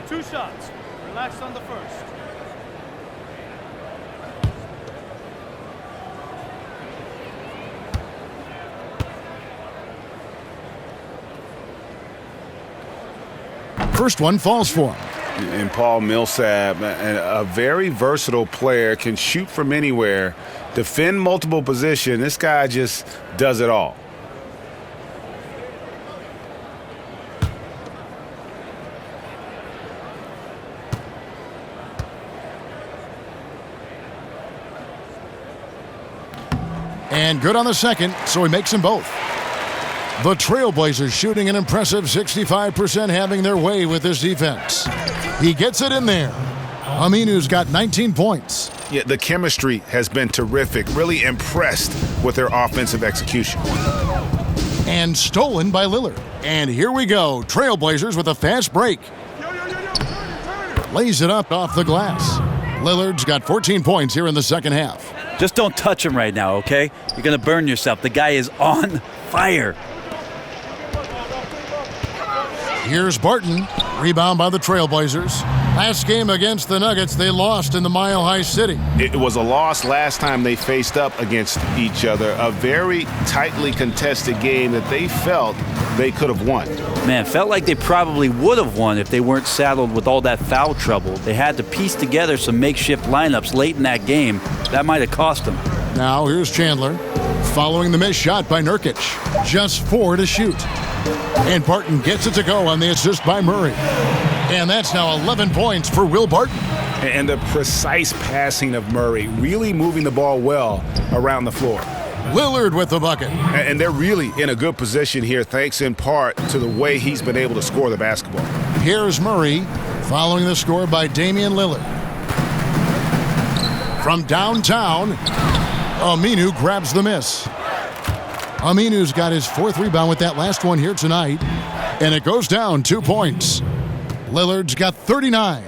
2 shots. Relax on the first. First one falls for him. And Paul Millsap, a very versatile player, can shoot from anywhere, defend multiple positions. This guy just does it all. And good on the second, so he makes them both. The Trailblazers shooting an impressive 65%, having their way with this defense. He gets it in there. Aminu's got 19 points. Yeah, the chemistry has been terrific. Really impressed with their offensive execution. And stolen by Lillard. And here we go. Trailblazers with a fast break. Lays it up off the glass. Lillard's got 14 points here in the second half. Just don't touch him right now, okay? You're going to burn yourself. The guy is on fire. Here's Barton. Rebound by the Trailblazers. Last game against the Nuggets, they lost in the Mile High City. It was a loss last time they faced up against each other. A very tightly contested game that they felt they could have won. Man, felt like they probably would have won if they weren't saddled with all that foul trouble. They had to piece together some makeshift lineups late in that game. That might have cost them. Now here's Chandler. Following the missed shot by Nurkic. Just 4 to shoot. And Barton gets it to go on the assist by Murray. And that's now 11 points for Will Barton. And the precise passing of Murray, really moving the ball well around the floor. Lillard with the bucket. And they're really in a good position here, thanks in part to the way he's been able to score the basketball. Here's Murray, following the score by Damian Lillard. From downtown, Aminu grabs the miss. Aminu's got his 4th rebound with that last one here tonight. And it goes down 2 points. Lillard's got 39.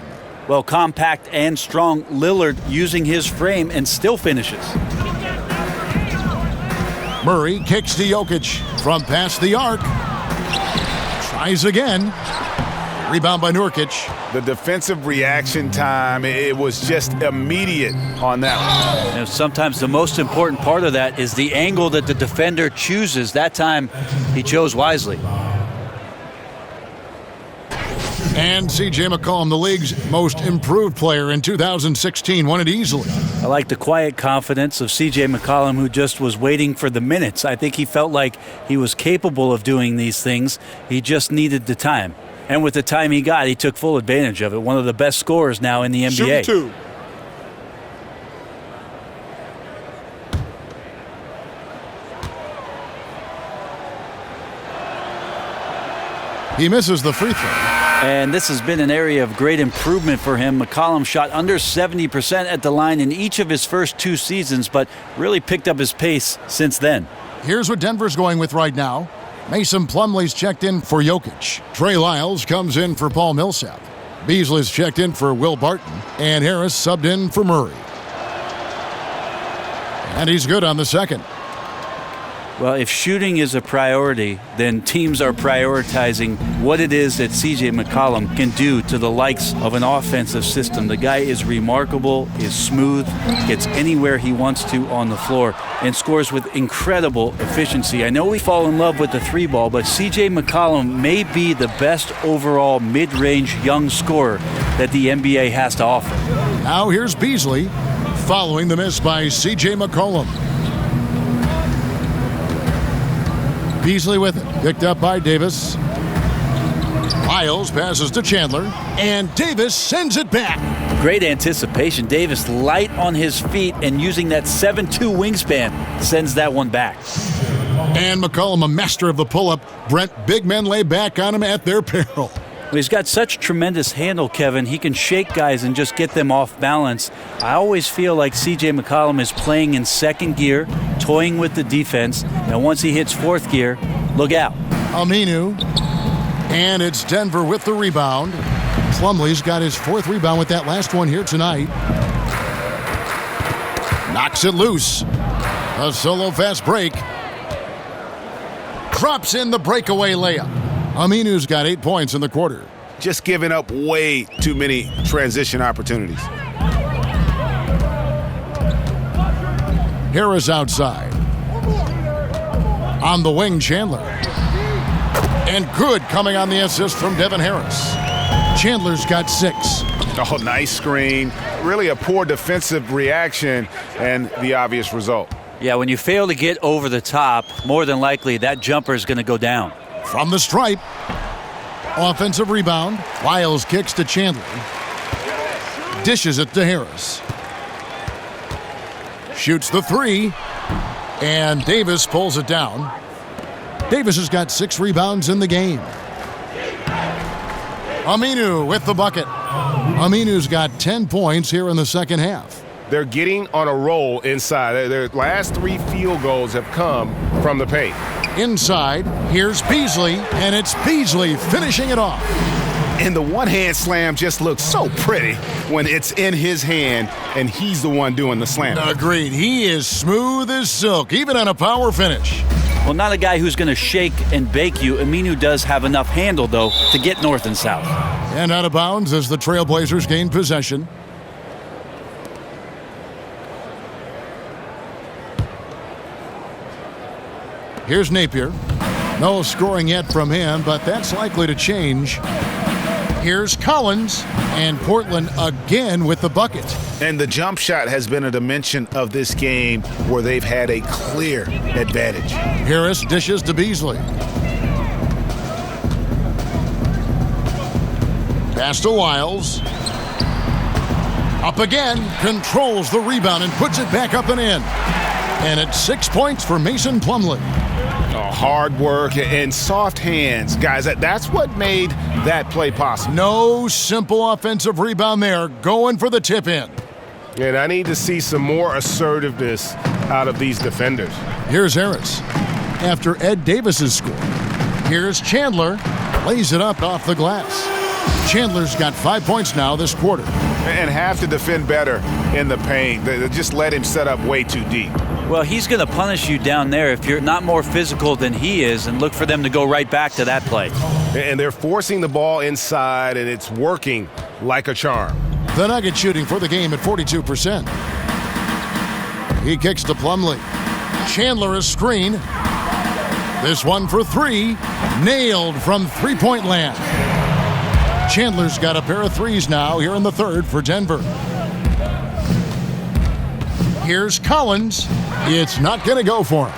Well, compact and strong, Lillard using his frame and still finishes. Murray kicks to Jokic from past the arc. Tries again. Rebound by Nurkic. The defensive reaction time, it was just immediate on that one. And sometimes the most important part of that is the angle that the defender chooses. That time, he chose wisely. And C.J. McCollum, the league's most improved player in 2016, won it easily. I like the quiet confidence of C.J. McCollum, who just was waiting for the minutes. I think he felt like he was capable of doing these things. He just needed the time. And with the time he got, he took full advantage of it. One of the best scorers now in the NBA. Shooting 2. He misses the free throw. And this has been an area of great improvement for him. McCollum shot under 70% at the line in each of his first 2 seasons, but really picked up his pace since then. Here's what Denver's going with right now. Mason Plumlee's checked in for Jokic. Trey Lyles comes in for Paul Millsap. Beasley's checked in for Will Barton. And Harris subbed in for Murray. And he's good on the second. Well, if shooting is a priority, then teams are prioritizing what it is that C.J. McCollum can do to the likes of an offensive system. The guy is remarkable, is smooth, gets anywhere he wants to on the floor, and scores with incredible efficiency. I know we fall in love with the 3-ball, but C.J. McCollum may be the best overall mid-range young scorer that the NBA has to offer. Now here's Beasley, following the miss by C.J. McCollum. Beasley with it, picked up by Davis. Lyles passes to Chandler, and Davis sends it back. Great anticipation. Davis light on his feet and using that 7'2" wingspan sends that one back. And McCollum, a master of the pull-up. Brent, big men lay back on him at their peril. Well, he's got such tremendous handle, Kevin. He can shake guys and just get them off balance. I always feel like C.J. McCollum is playing in second gear, toying with the defense. And once he hits fourth gear, look out. Aminu. And it's Denver with the rebound. Plumlee's got his 4th rebound with that last one here tonight. Knocks it loose. A solo fast break. Drops in the breakaway layup. Aminu's got 8 points in the quarter. just giving up way too many transition opportunities. Harris outside. On the wing, Chandler. And good coming on the assist from Devin Harris. Chandler's got 6. Oh, nice screen. Really a poor defensive reaction and the obvious result. Yeah, when you fail to get over the top, more than likely that jumper is going to go down. From the stripe. Offensive rebound. Wiles kicks to Chandler. Dishes it to Harris. Shoots the 3. And Davis pulls it down. Davis has got 6 rebounds in the game. Aminu with the bucket. Aminu's got 10 points here in the second half. They're getting on a roll inside. Their last 3 field goals have come from the paint. Inside, here's Beasley, and it's Beasley finishing it off. And the one-hand slam just looks so pretty when it's in his hand and he's the one doing the slam. Agreed. He is smooth as silk, even on a power finish. Well, not a guy who's going to shake and bake you. Aminu does have enough handle, though, to get north and south. And out of bounds as the Trailblazers gain possession. Here's Napier. No scoring yet from him, but that's likely to change. Here's Collins, and Portland again with the bucket. And the jump shot has been a dimension of this game where they've had a clear advantage. Harris dishes to Beasley. Pass to Wiles. Up again, controls the rebound and puts it back up and in. And it's 6 points for Mason Plumlee. Hard work and soft hands. Guys, that's what made that play possible. No simple offensive rebound there. Going for the tip-in. And I need to see some more assertiveness out of these defenders. Here's Harris. After Ed Davis's score. Here's Chandler. Lays it up off the glass. Chandler's got 5 points now this quarter. And have to defend better in the paint. They just let him set up way too deep. Well, he's going to punish you down there if you're not more physical than he is, and look for them to go right back to that play. And they're forcing the ball inside, and it's working like a charm. The Nuggets shooting for the game at 42%. He kicks to Plumlee. Chandler a screen. This one for 3. Nailed from three-point land. Chandler's got a pair of 3s now here in the third for Denver. Here's Collins. It's not going to go for him.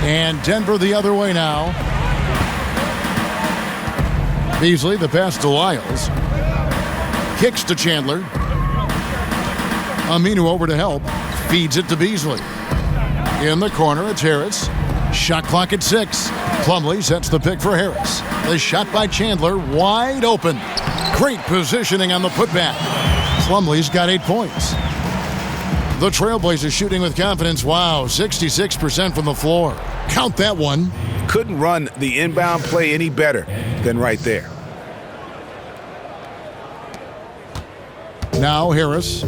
And Denver the other way now. Beasley, the pass to Wiles. Kicks to Chandler. Aminu over to help. Feeds it to Beasley. In the corner, it's Harris. Shot clock at 6. Plumlee sets the pick for Harris. The shot by Chandler, wide open. Great positioning on the putback. Plumlee's got 8 points. The Trailblazers shooting with confidence. Wow, 66% from the floor. Count that one. Couldn't run the inbound play any better than right there. Now Harris,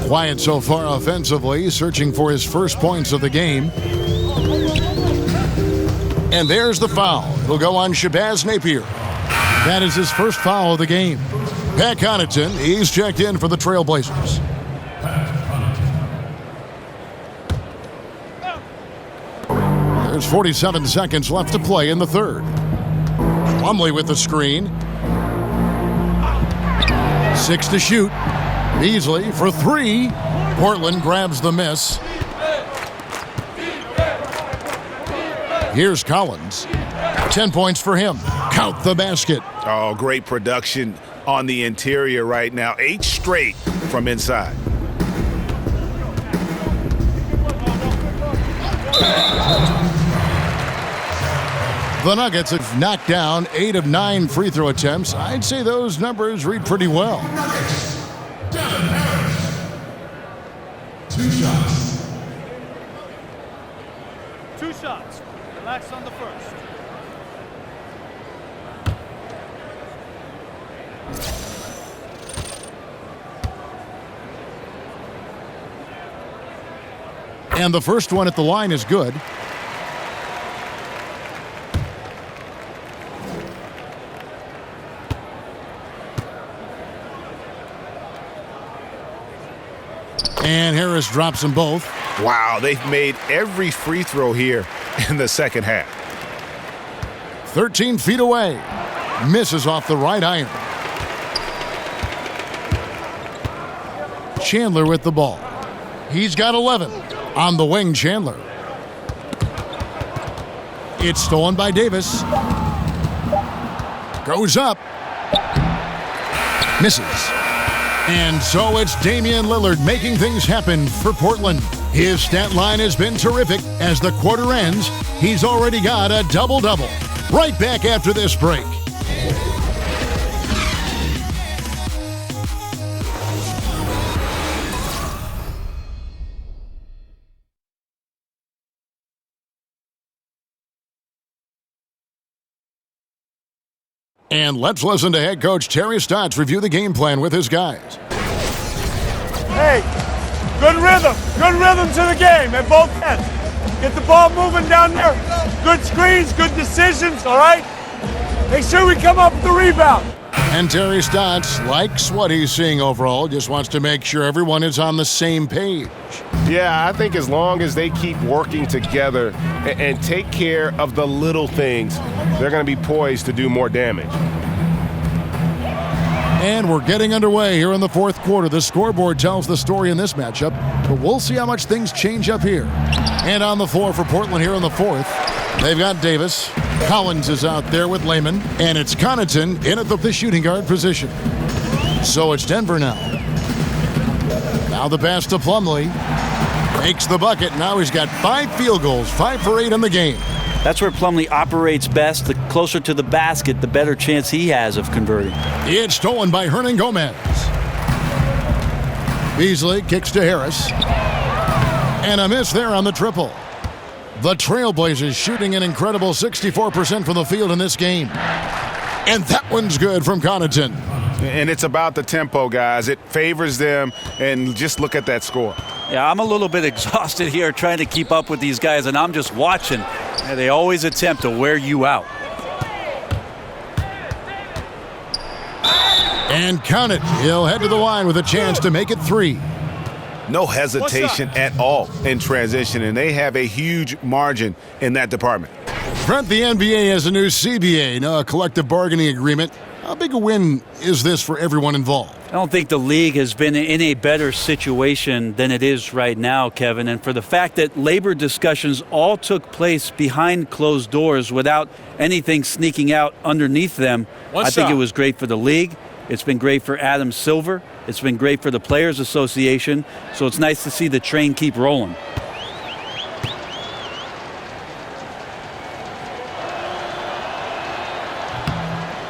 quiet so far offensively, searching for his first points of the game. And there's the foul. It'll go on Shabazz Napier. That is his first foul of the game. Pat Connaughton, he's checked in for the Trailblazers. There's 47 seconds left to play in the third. Plumlee with the screen. 6 to shoot. Beasley for 3. Portland grabs the miss. Here's Collins. 10 points for him. Count the basket. Oh, great production on the interior right now. 8 straight from inside. The Nuggets have knocked down 8 of 9 free throw attempts. I'd say those numbers read pretty well. 2 shots. 2 shots. Relax on the first. And the first one at the line is good. And Harris drops them both. Wow, they've made every free throw here in the second half. 13 feet away. Misses off the right iron. Chandler with the ball. He's got 11. On the wing, Chandler. It's stolen by Davis. Goes up. Misses. And so it's Damian Lillard making things happen for Portland. His stat line has been terrific. As the quarter ends, he's already got a double-double. Right back after this break. And let's listen to head coach Terry Stotts review the game plan with his guys. Hey, good rhythm to the game at both ends. Get the ball moving down there. Good screens, good decisions, all right? Make sure we come up with the rebound. And Terry Stotts likes what he's seeing overall, just wants to make sure everyone is on the same page. Yeah, I think as long as they keep working together and take care of the little things, they're going to be poised to do more damage. And we're getting underway here in the fourth quarter. The scoreboard tells the story in this matchup, but we'll see how much things change up here. And on the floor for Portland here in the fourth, they've got Davis. Collins is out there with Lehman, and it's Connaughton in at the shooting guard position. So it's Denver now. Now the pass to Plumlee. Makes the bucket. Now he's got 5 field goals, 5 for 8 in the game. That's where Plumlee operates best. The closer to the basket, the better chance he has of converting. It's stolen by Hernan Gomez. Beasley kicks to Harris. And a miss there on the triple. The Trailblazers shooting an incredible 64% from the field in this game. And that one's good from Connaughton. And it's about the tempo, guys. It favors them, and just look at that score. Yeah, I'm a little bit exhausted here trying to keep up with these guys, and I'm just watching. And they always attempt to wear you out. And count it. He'll head to the line with a chance to make it 3. No hesitation at all in transition, and they have a huge margin in that department. Brent, the NBA has a new CBA, a collective bargaining agreement. How big a win is this for everyone involved? I don't think the league has been in a better situation than it is right now, Kevin. And for the fact that labor discussions all took place behind closed doors without anything sneaking out underneath them, I think it was great for the league. It's been great for Adam Silver. It's been great for the Players Association. So it's nice to see the train keep rolling.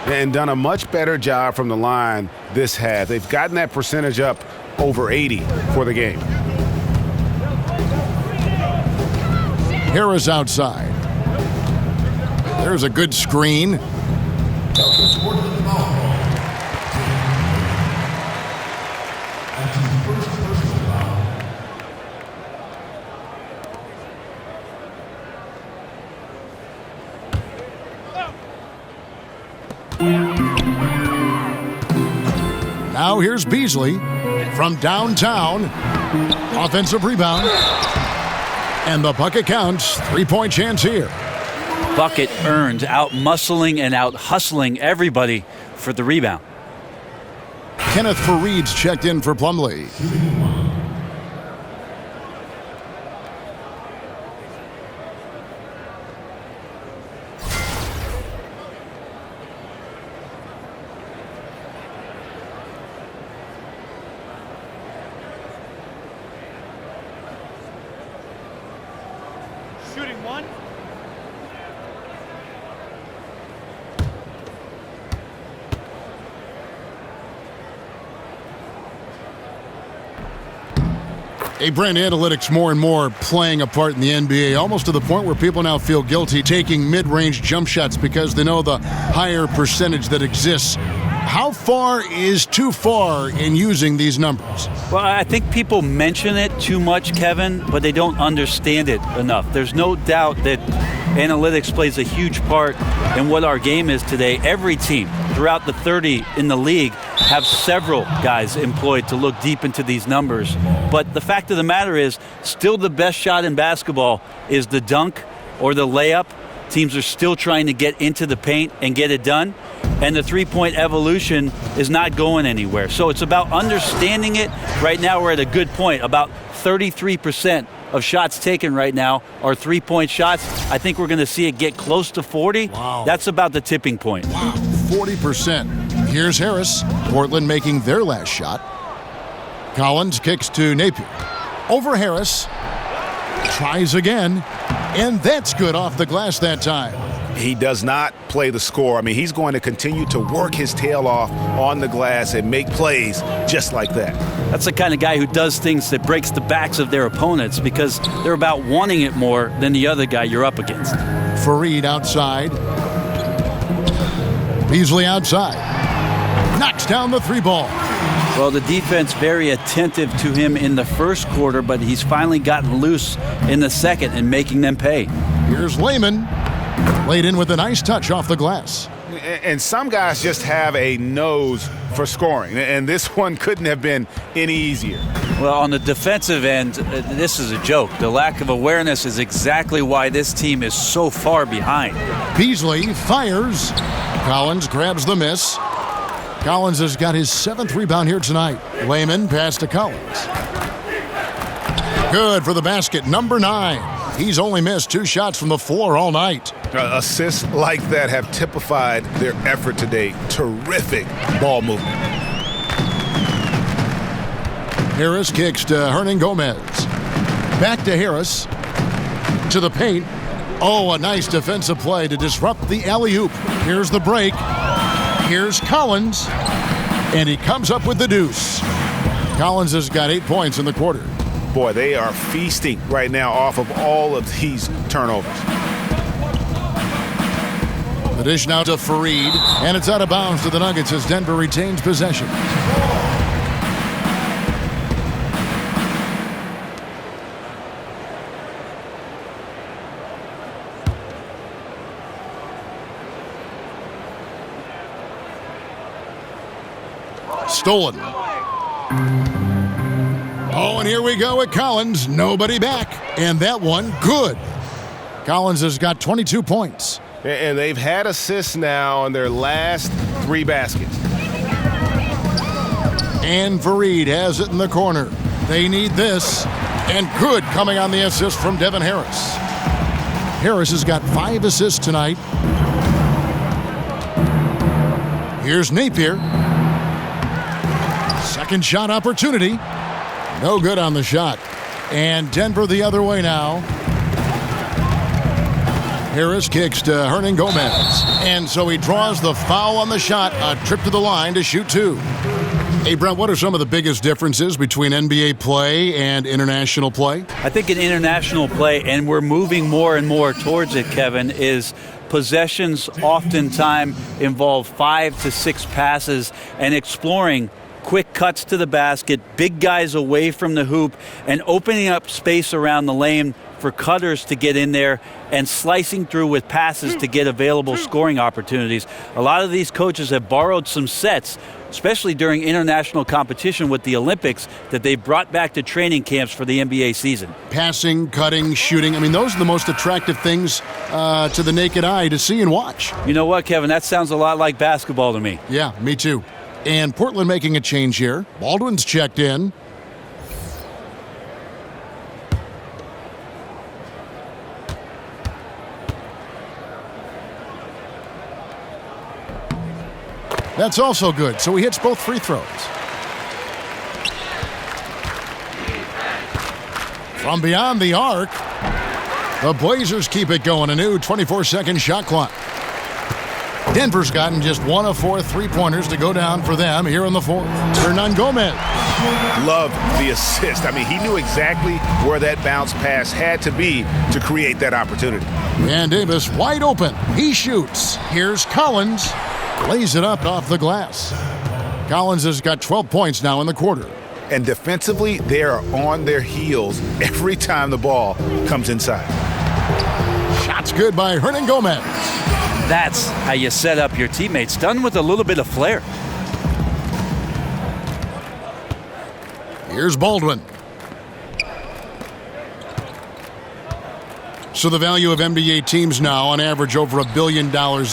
And done a much better job from the line this half. They've gotten that percentage up over 80 for the game. Harris outside. There's a good screen. Now here's Beasley from downtown. Offensive rebound. And the bucket counts. 3-point chance here. Bucket earned, out-muscling and out-hustling everybody for the rebound. Kenneth Fareed's checked in for Plumlee. Shooting one. Hey, Brent, analytics more and more playing a part in the NBA, almost to the point where people now feel guilty taking mid-range jump shots because they know the higher percentage that exists. How far is too far in using these numbers? Well, I think people mention it too much, Kevin, but they don't understand it enough. There's no doubt that analytics plays a huge part in what our game is today. Every team throughout the 30 in the league have several guys employed to look deep into these numbers. But the fact of the matter is, still the best shot in basketball is the dunk or the layup. Teams are still trying to get into the paint and get it done. And the three-point evolution is not going anywhere. So it's about understanding it. Right now we're at a good point. About 33% of shots taken right now are three-point shots. I think we're going to see it get close to 40. Wow. That's about the tipping point. Wow, 40%. Here's Harris. Portland making their last shot. Collins kicks to Napier. Over Harris. Tries again. And that's good off the glass that time. He does not play the score. I mean, he's going to continue to work his tail off on the glass and make plays just like that. That's the kind of guy who does things that breaks the backs of their opponents because they're about wanting it more than the other guy you're up against. Fareed outside. Beasley outside. Knocks down the three ball. Well, the defense very attentive to him in the first quarter, but he's finally gotten loose in the second and making them pay. Here's Lehman. Laid in with a nice touch off the glass. And some guys just have a nose for scoring, and this one couldn't have been any easier. Well, on the defensive end, this is a joke. The lack of awareness is exactly why this team is so far behind. Beasley fires. Collins grabs the miss. Collins has got his 7th rebound here tonight. Lehman pass to Collins. Good for the basket, number 9. He's only missed 2 shots from the floor all night. Assists like that have typified their effort today. Terrific ball movement. Harris kicks to Hernan Gomez. Back to Harris. To the paint. Oh, a nice defensive play to disrupt the alley-oop. Here's the break. Here's Collins. And he comes up with the deuce. Collins has got 8 points in the quarter. Boy, they are feasting right now off of all of these turnovers. The dish now to Fareed, and it's out of bounds to the Nuggets as Denver retains possession. Stolen. Oh, and here we go with Collins. Nobody back. And that one, good. Collins has got 22 points. And they've had assists now on their last 3 baskets. And Fareed has it in the corner. They need this. And good coming on the assist from Devin Harris. Harris has got 5 assists tonight. Here's Napier. Second shot opportunity. No good on the shot. And Denver the other way now. Harris kicks to Hernan Gomez. And so he draws the foul on the shot. A trip to the line to shoot 2. Hey, Brent, what are some of the biggest differences between NBA play and international play? I think in international play, and we're moving more and more towards it, Kevin, is possessions oftentimes involve 5 to 6 passes and exploring quick cuts to the basket, big guys away from the hoop, and opening up space around the lane for cutters to get in there and slicing through with passes to get available scoring opportunities. A lot of these coaches have borrowed some sets, especially during international competition with the Olympics, that they brought back to training camps for the NBA season. Passing, cutting, shooting. I mean, those are the most attractive things to the naked eye to see and watch. You know what, Kevin? That sounds a lot like basketball to me. Yeah, me too. And Portland making a change here. Baldwin's checked in. That's also good, so he hits both free throws. From beyond the arc, the Blazers keep it going. A new 24-second shot clock. Denver's gotten just 1 of 4 3-pointers to go down for them here in the fourth. Hernan Gomez. Love the assist. I mean, he knew exactly where that bounce pass had to be to create that opportunity. And Davis wide open. He shoots. Here's Collins. Lays it up off the glass. Collins has got 12 points now in the quarter. And defensively, they are on their heels every time the ball comes inside. Shots good by Hernan Gomez. That's how you set up your teammates, done with a little bit of flair. Here's Baldwin. So the value of NBA teams now, on average, over $1 billion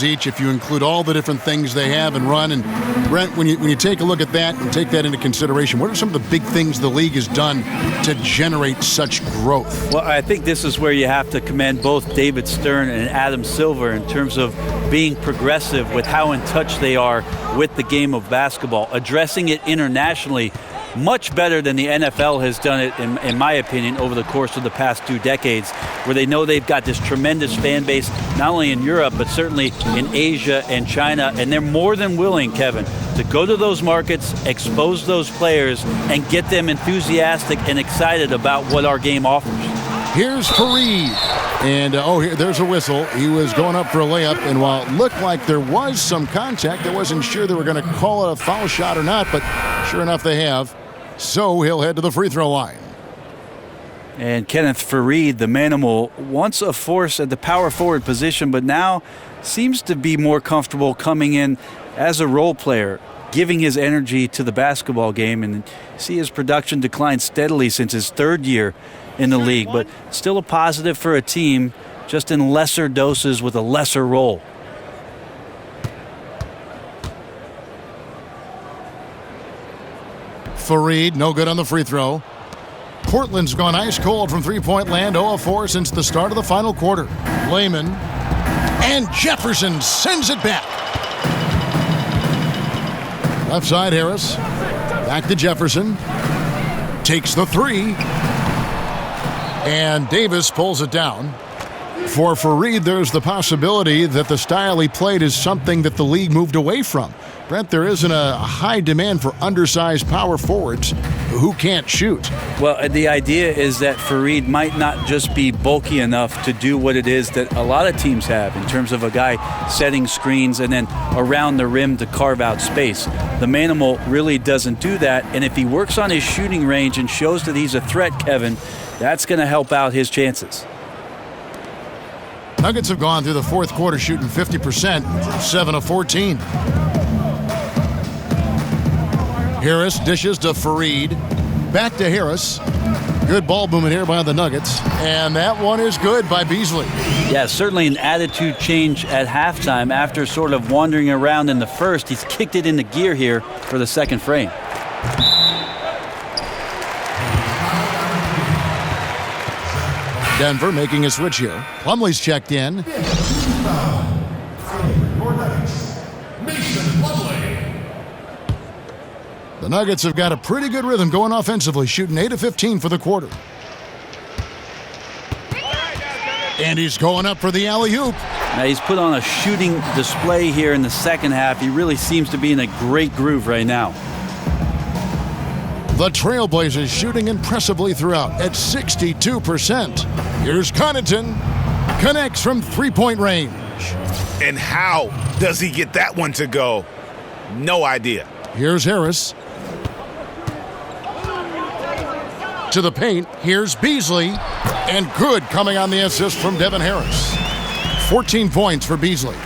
each, if you include all the different things they have and run. And Brent, when you take a look at that and take that into consideration, what are some of the big things the league has done to generate such growth? Well, I think this is where you have to commend both David Stern and Adam Silver in terms of being progressive with how in touch they are with the game of basketball, addressing it internationally much better than the NFL has done it, in my opinion, over the course of the past 2 decades, where they know they've got this tremendous fan base, not only in Europe, but certainly in Asia and China. And they're more than willing, Kevin, to go to those markets, expose those players, and get them enthusiastic and excited about what our game offers. Here's Fareed. And, there's a whistle. He was going up for a layup, and while it looked like there was some contact, I wasn't sure they were going to call it a foul shot or not, but sure enough they have. So he'll head to the free throw line. And Kenneth Fareed, the Manimal, once a force at the power forward position, but now seems to be more comfortable coming in as a role player, giving his energy to the basketball game. And see his production decline steadily since his 3rd year in the league, but still a positive for a team, just in lesser doses with a lesser role. Fareed, no good on the free throw. Portland's gone ice cold from three-point land, 0-4 since the start of the final quarter. Layman, and Jefferson sends it back. Left side, Harris. Back to Jefferson. Takes the three. And Davis pulls it down. For Fareed, there's the possibility that the style he played is something that the league moved away from. Brent, there isn't a high demand for undersized power forwards who can't shoot. Well, the idea is that Fareed might not just be bulky enough to do what it is that a lot of teams have in terms of a guy setting screens and then around the rim to carve out space. The Manimal really doesn't do that, and if he works on his shooting range and shows that he's a threat, Kevin, that's going to help out his chances. Nuggets have gone through the 4th quarter shooting 50%, 7 of 14. Harris dishes to Fareed. Back to Harris. Good ball movement here by the Nuggets. And that one is good by Beasley. Yeah, certainly an attitude change at halftime after sort of wandering around in the first. He's kicked it into gear here for the second frame. Denver making a switch here. Plumlee's checked in. The Nuggets have got a pretty good rhythm going offensively, shooting 8 of 15 for the quarter. And he's going up for the alley-oop. Now he's put on a shooting display here in the second half. He really seems to be in a great groove right now. The Trailblazers shooting impressively throughout at 62%. Here's Connaughton. Connects from three-point range. And how does he get that one to go? No idea. Here's Harris. To the paint. Here's Beasley. And good coming on the assist from Devin Harris. 14 points for Beasley.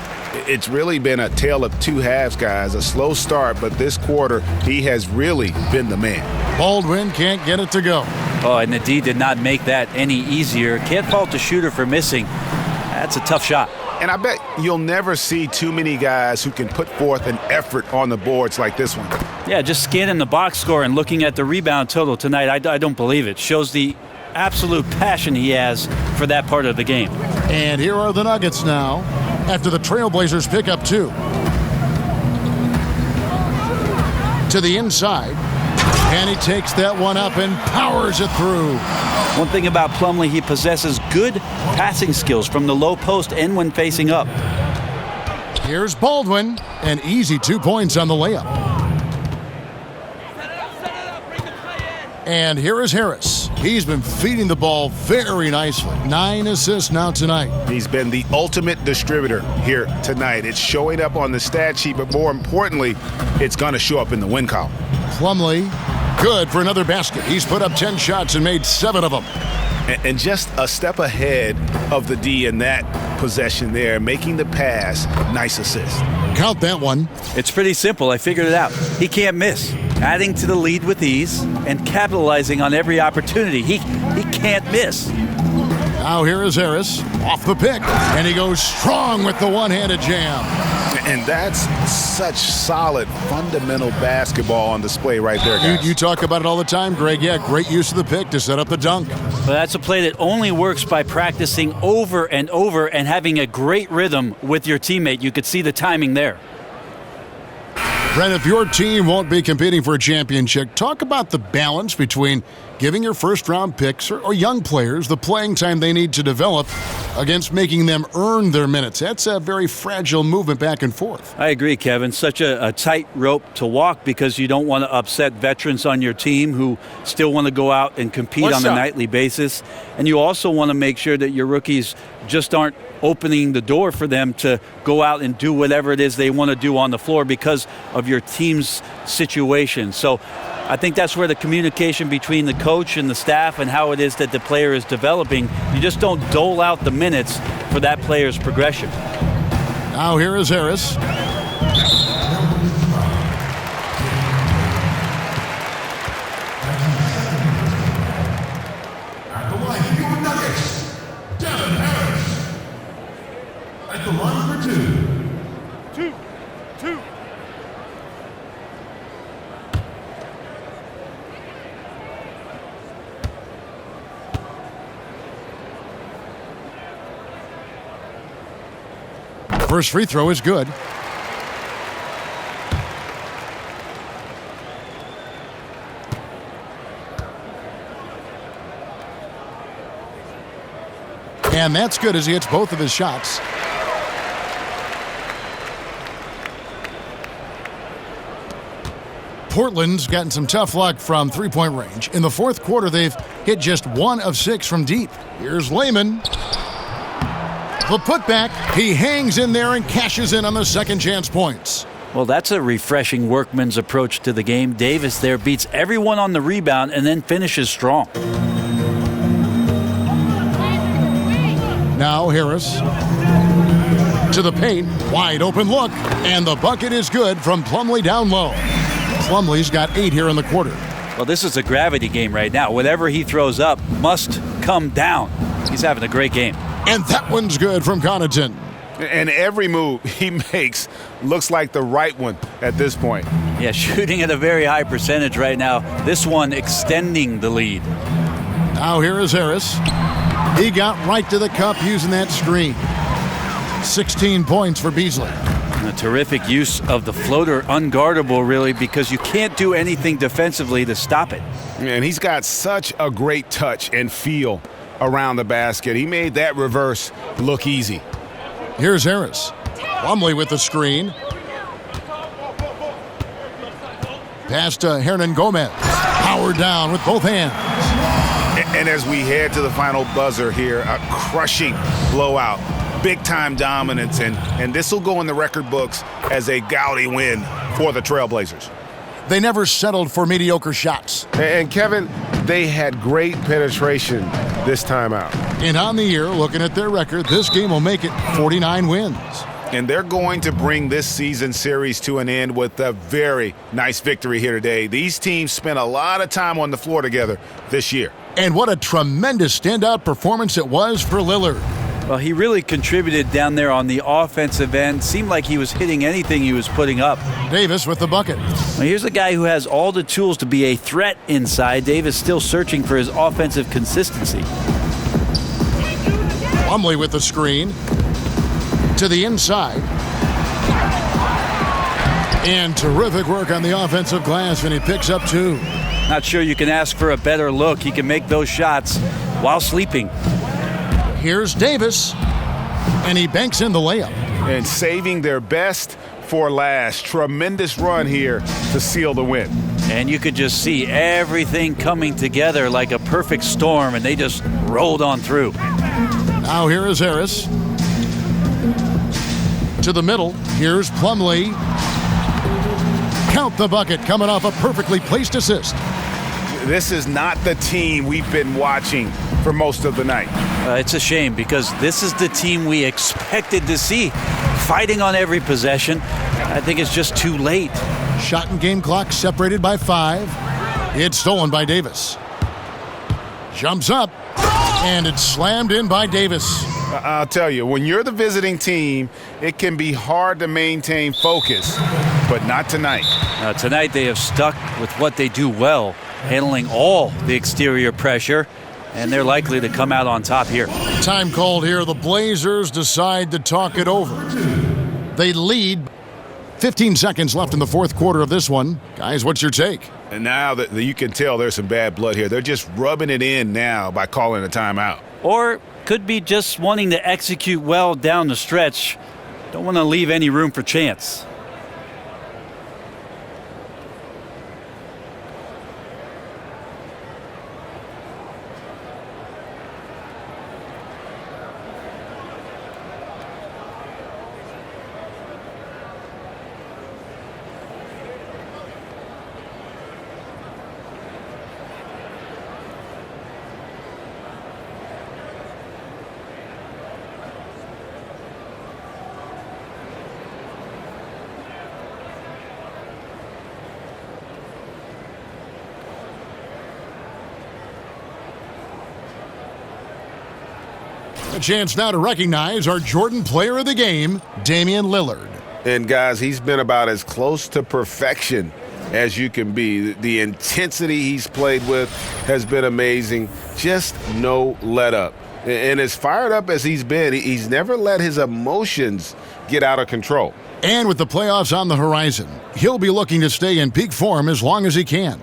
It's really been a tale of two halves, guys. A slow start, but this quarter, he has really been the man. Baldwin can't get it to go. Oh, and the D did not make that any easier. Can't fault the shooter for missing. That's a tough shot. And I bet you'll never see too many guys who can put forth an effort on the boards like this one. Yeah, just scanning the box score and looking at the rebound total tonight, I don't believe it. Shows the absolute passion he has for that part of the game. And here are the Nuggets now after the Trailblazers pick up 2. To the inside. And he takes that one up and powers it through. One thing about Plumlee, he possesses good passing skills from the low post and when facing up. Here's Baldwin. An easy 2 points on the layup. And here is Harris. He's been feeding the ball very nicely. 9 assists now tonight. He's been the ultimate distributor here tonight. It's showing up on the stat sheet, but more importantly, it's going to show up in the win column. Plumlee, good for another basket. He's put up 10 shots and made 7 of them. And just a step ahead of the D in that possession there, making the pass. Nice assist. Count that one. It's pretty simple. I figured it out. He can't miss. Adding to the lead with ease and capitalizing on every opportunity. He can't miss. Now here is Harris off the pick, and he goes strong with the one-handed jam. And that's such solid, fundamental basketball on display right there, guys. You talk about it all the time, Greg. Yeah, great use of the pick to set up the dunk. But that's a play that only works by practicing over and over and having a great rhythm with your teammate. You could see the timing there. Brent, if your team won't be competing for a championship, talk about the balance between giving your first-round picks or young players the playing time they need to develop against making them earn their minutes. That's a very fragile movement back and forth. I agree, Kevin. Such a tight rope to walk because you don't want to upset veterans on your team who still want to go out and compete on a nightly basis. And you also want to make sure that your rookies just aren't opening the door for them to go out and do whatever it is they want to do on the floor because of your team's situation. So I think that's where the communication between the coach and the staff and how it is that the player is developing, you just don't dole out the minutes for that player's progression. Now here is Harris. At the line, your Nuggets, Devin Harris. At the line for two. First free throw is good. And that's good as he hits both of his shots. Portland's gotten some tough luck from three-point range. In the fourth quarter, they've hit just 1 of 6 from deep. Here's Lehman. The putback, he hangs in there and cashes in on the second chance points. Well, that's a refreshing workman's approach to the game. Davis there beats everyone on the rebound and then finishes strong. Now Harris to the paint, wide open look, and the bucket is good from Plumlee down low. Plumlee's got 8 here in the quarter. Well, this is a gravity game right now. Whatever he throws up must come down. He's having a great game. And that one's good from Connaughton. And every move he makes looks like the right one at this point. Yeah, shooting at a very high percentage right now. This one extending the lead. Now here is Harris. He got right to the cup using that screen. 16 points for Beasley. A terrific use of the floater, unguardable really, because you can't do anything defensively to stop it. And he's got such a great touch and feel around the basket. He made that reverse look easy. Here's Harris. Plumlee with the screen. Pass to Hernan Gomez. Powered down with both hands. And as we head to the final buzzer here, a crushing blowout. Big-time dominance, and this will go in the record books as a gaudy win for the Trailblazers. They never settled for mediocre shots. And Kevin, they had great penetration this time out. And on the year, looking at their record, this game will make it 49 wins. And they're going to bring this season series to an end with a very nice victory here today. These teams spent a lot of time on the floor together this year. And what a tremendous standout performance it was for Lillard. Well, he really contributed down there on the offensive end. Seemed like he was hitting anything he was putting up. Davis with the bucket. Well, here's a guy who has all the tools to be a threat inside. Davis still searching for his offensive consistency. Plumlee with the screen. To the inside. And terrific work on the offensive glass, and he picks up 2. Not sure you can ask for a better look. He can make those shots while sleeping. Here's Davis, and he banks in the layup. And saving their best for last. Tremendous run here to seal the win. And you could just see everything coming together like a perfect storm, and they just rolled on through. Now here is Harris. To the middle, here's Plumlee. Count the bucket, coming off a perfectly placed assist. This is not the team we've been watching for most of the night. It's a shame because this is the team we expected to see, fighting on every possession. I think it's just too late. Shot and game clock separated by 5. It's stolen by Davis. Jumps up, and it's slammed in by Davis. I'll tell you, when you're the visiting team, it can be hard to maintain focus, but not tonight. Tonight they have stuck with what they do well, handling all the exterior pressure, and they're likely to come out on top here. Time called here. The Blazers decide to talk it over. They lead. 15 seconds left in the fourth quarter of this one. Guys, what's your take? And now that you can tell there's some bad blood here. They're just rubbing it in now by calling a timeout. Or could be just wanting to execute well down the stretch. Don't want to leave any room for chance. A chance now to recognize our Jordan Player of the Game, Damian Lillard. And guys, he's been about as close to perfection as you can be. The intensity he's played with has been amazing. Just no let up. And as fired up as he's been, he's never let his emotions get out of control. And with the playoffs on the horizon, he'll be looking to stay in peak form as long as he can.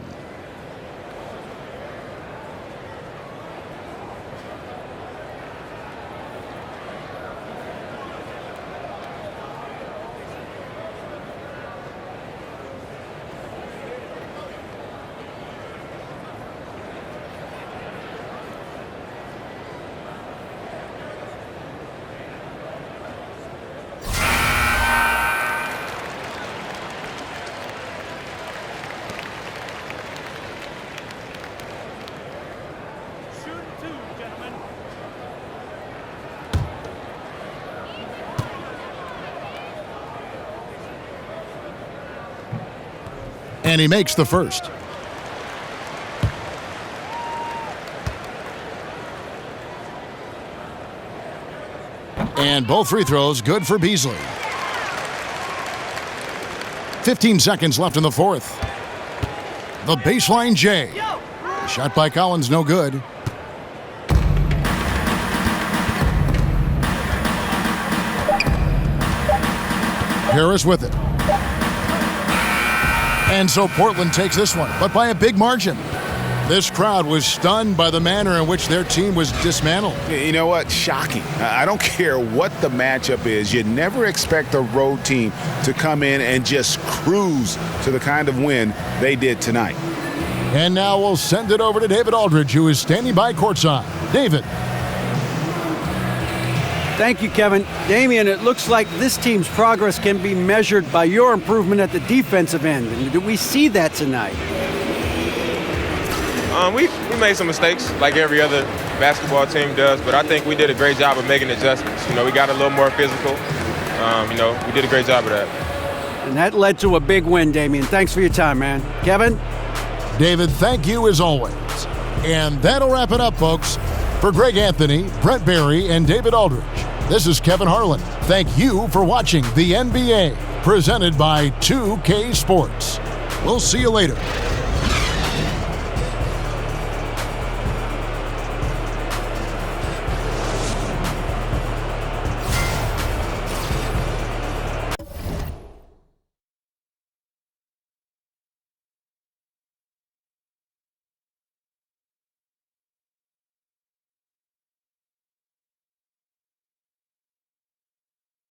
And he makes the first. And both free throws good for Beasley. 15 seconds left in the fourth. The baseline J. Shot by Collins, no good. Harris with it. And so Portland takes this one, but by a big margin. This crowd was stunned by the manner in which their team was dismantled. You know what? Shocking. I don't care what the matchup is. You never expect a road team to come in and just cruise to the kind of win they did tonight. And now we'll send it over to David Aldridge, who is standing by courtside. David. Thank you, Kevin. Damian, it looks like this team's progress can be measured by your improvement at the defensive end. And do we see that tonight? We made some mistakes like every other basketball team does, but I think we did a great job of making adjustments. You know, we got a little more physical. You know, we did a great job of that. And that led to a big win, Damian. Thanks for your time, man. Kevin? David, thank you as always. And that'll wrap it up, folks. For Greg Anthony, Brett Barry, and David Aldridge, this is Kevin Harlan. Thank you for watching the NBA, presented by 2K Sports. We'll see you later.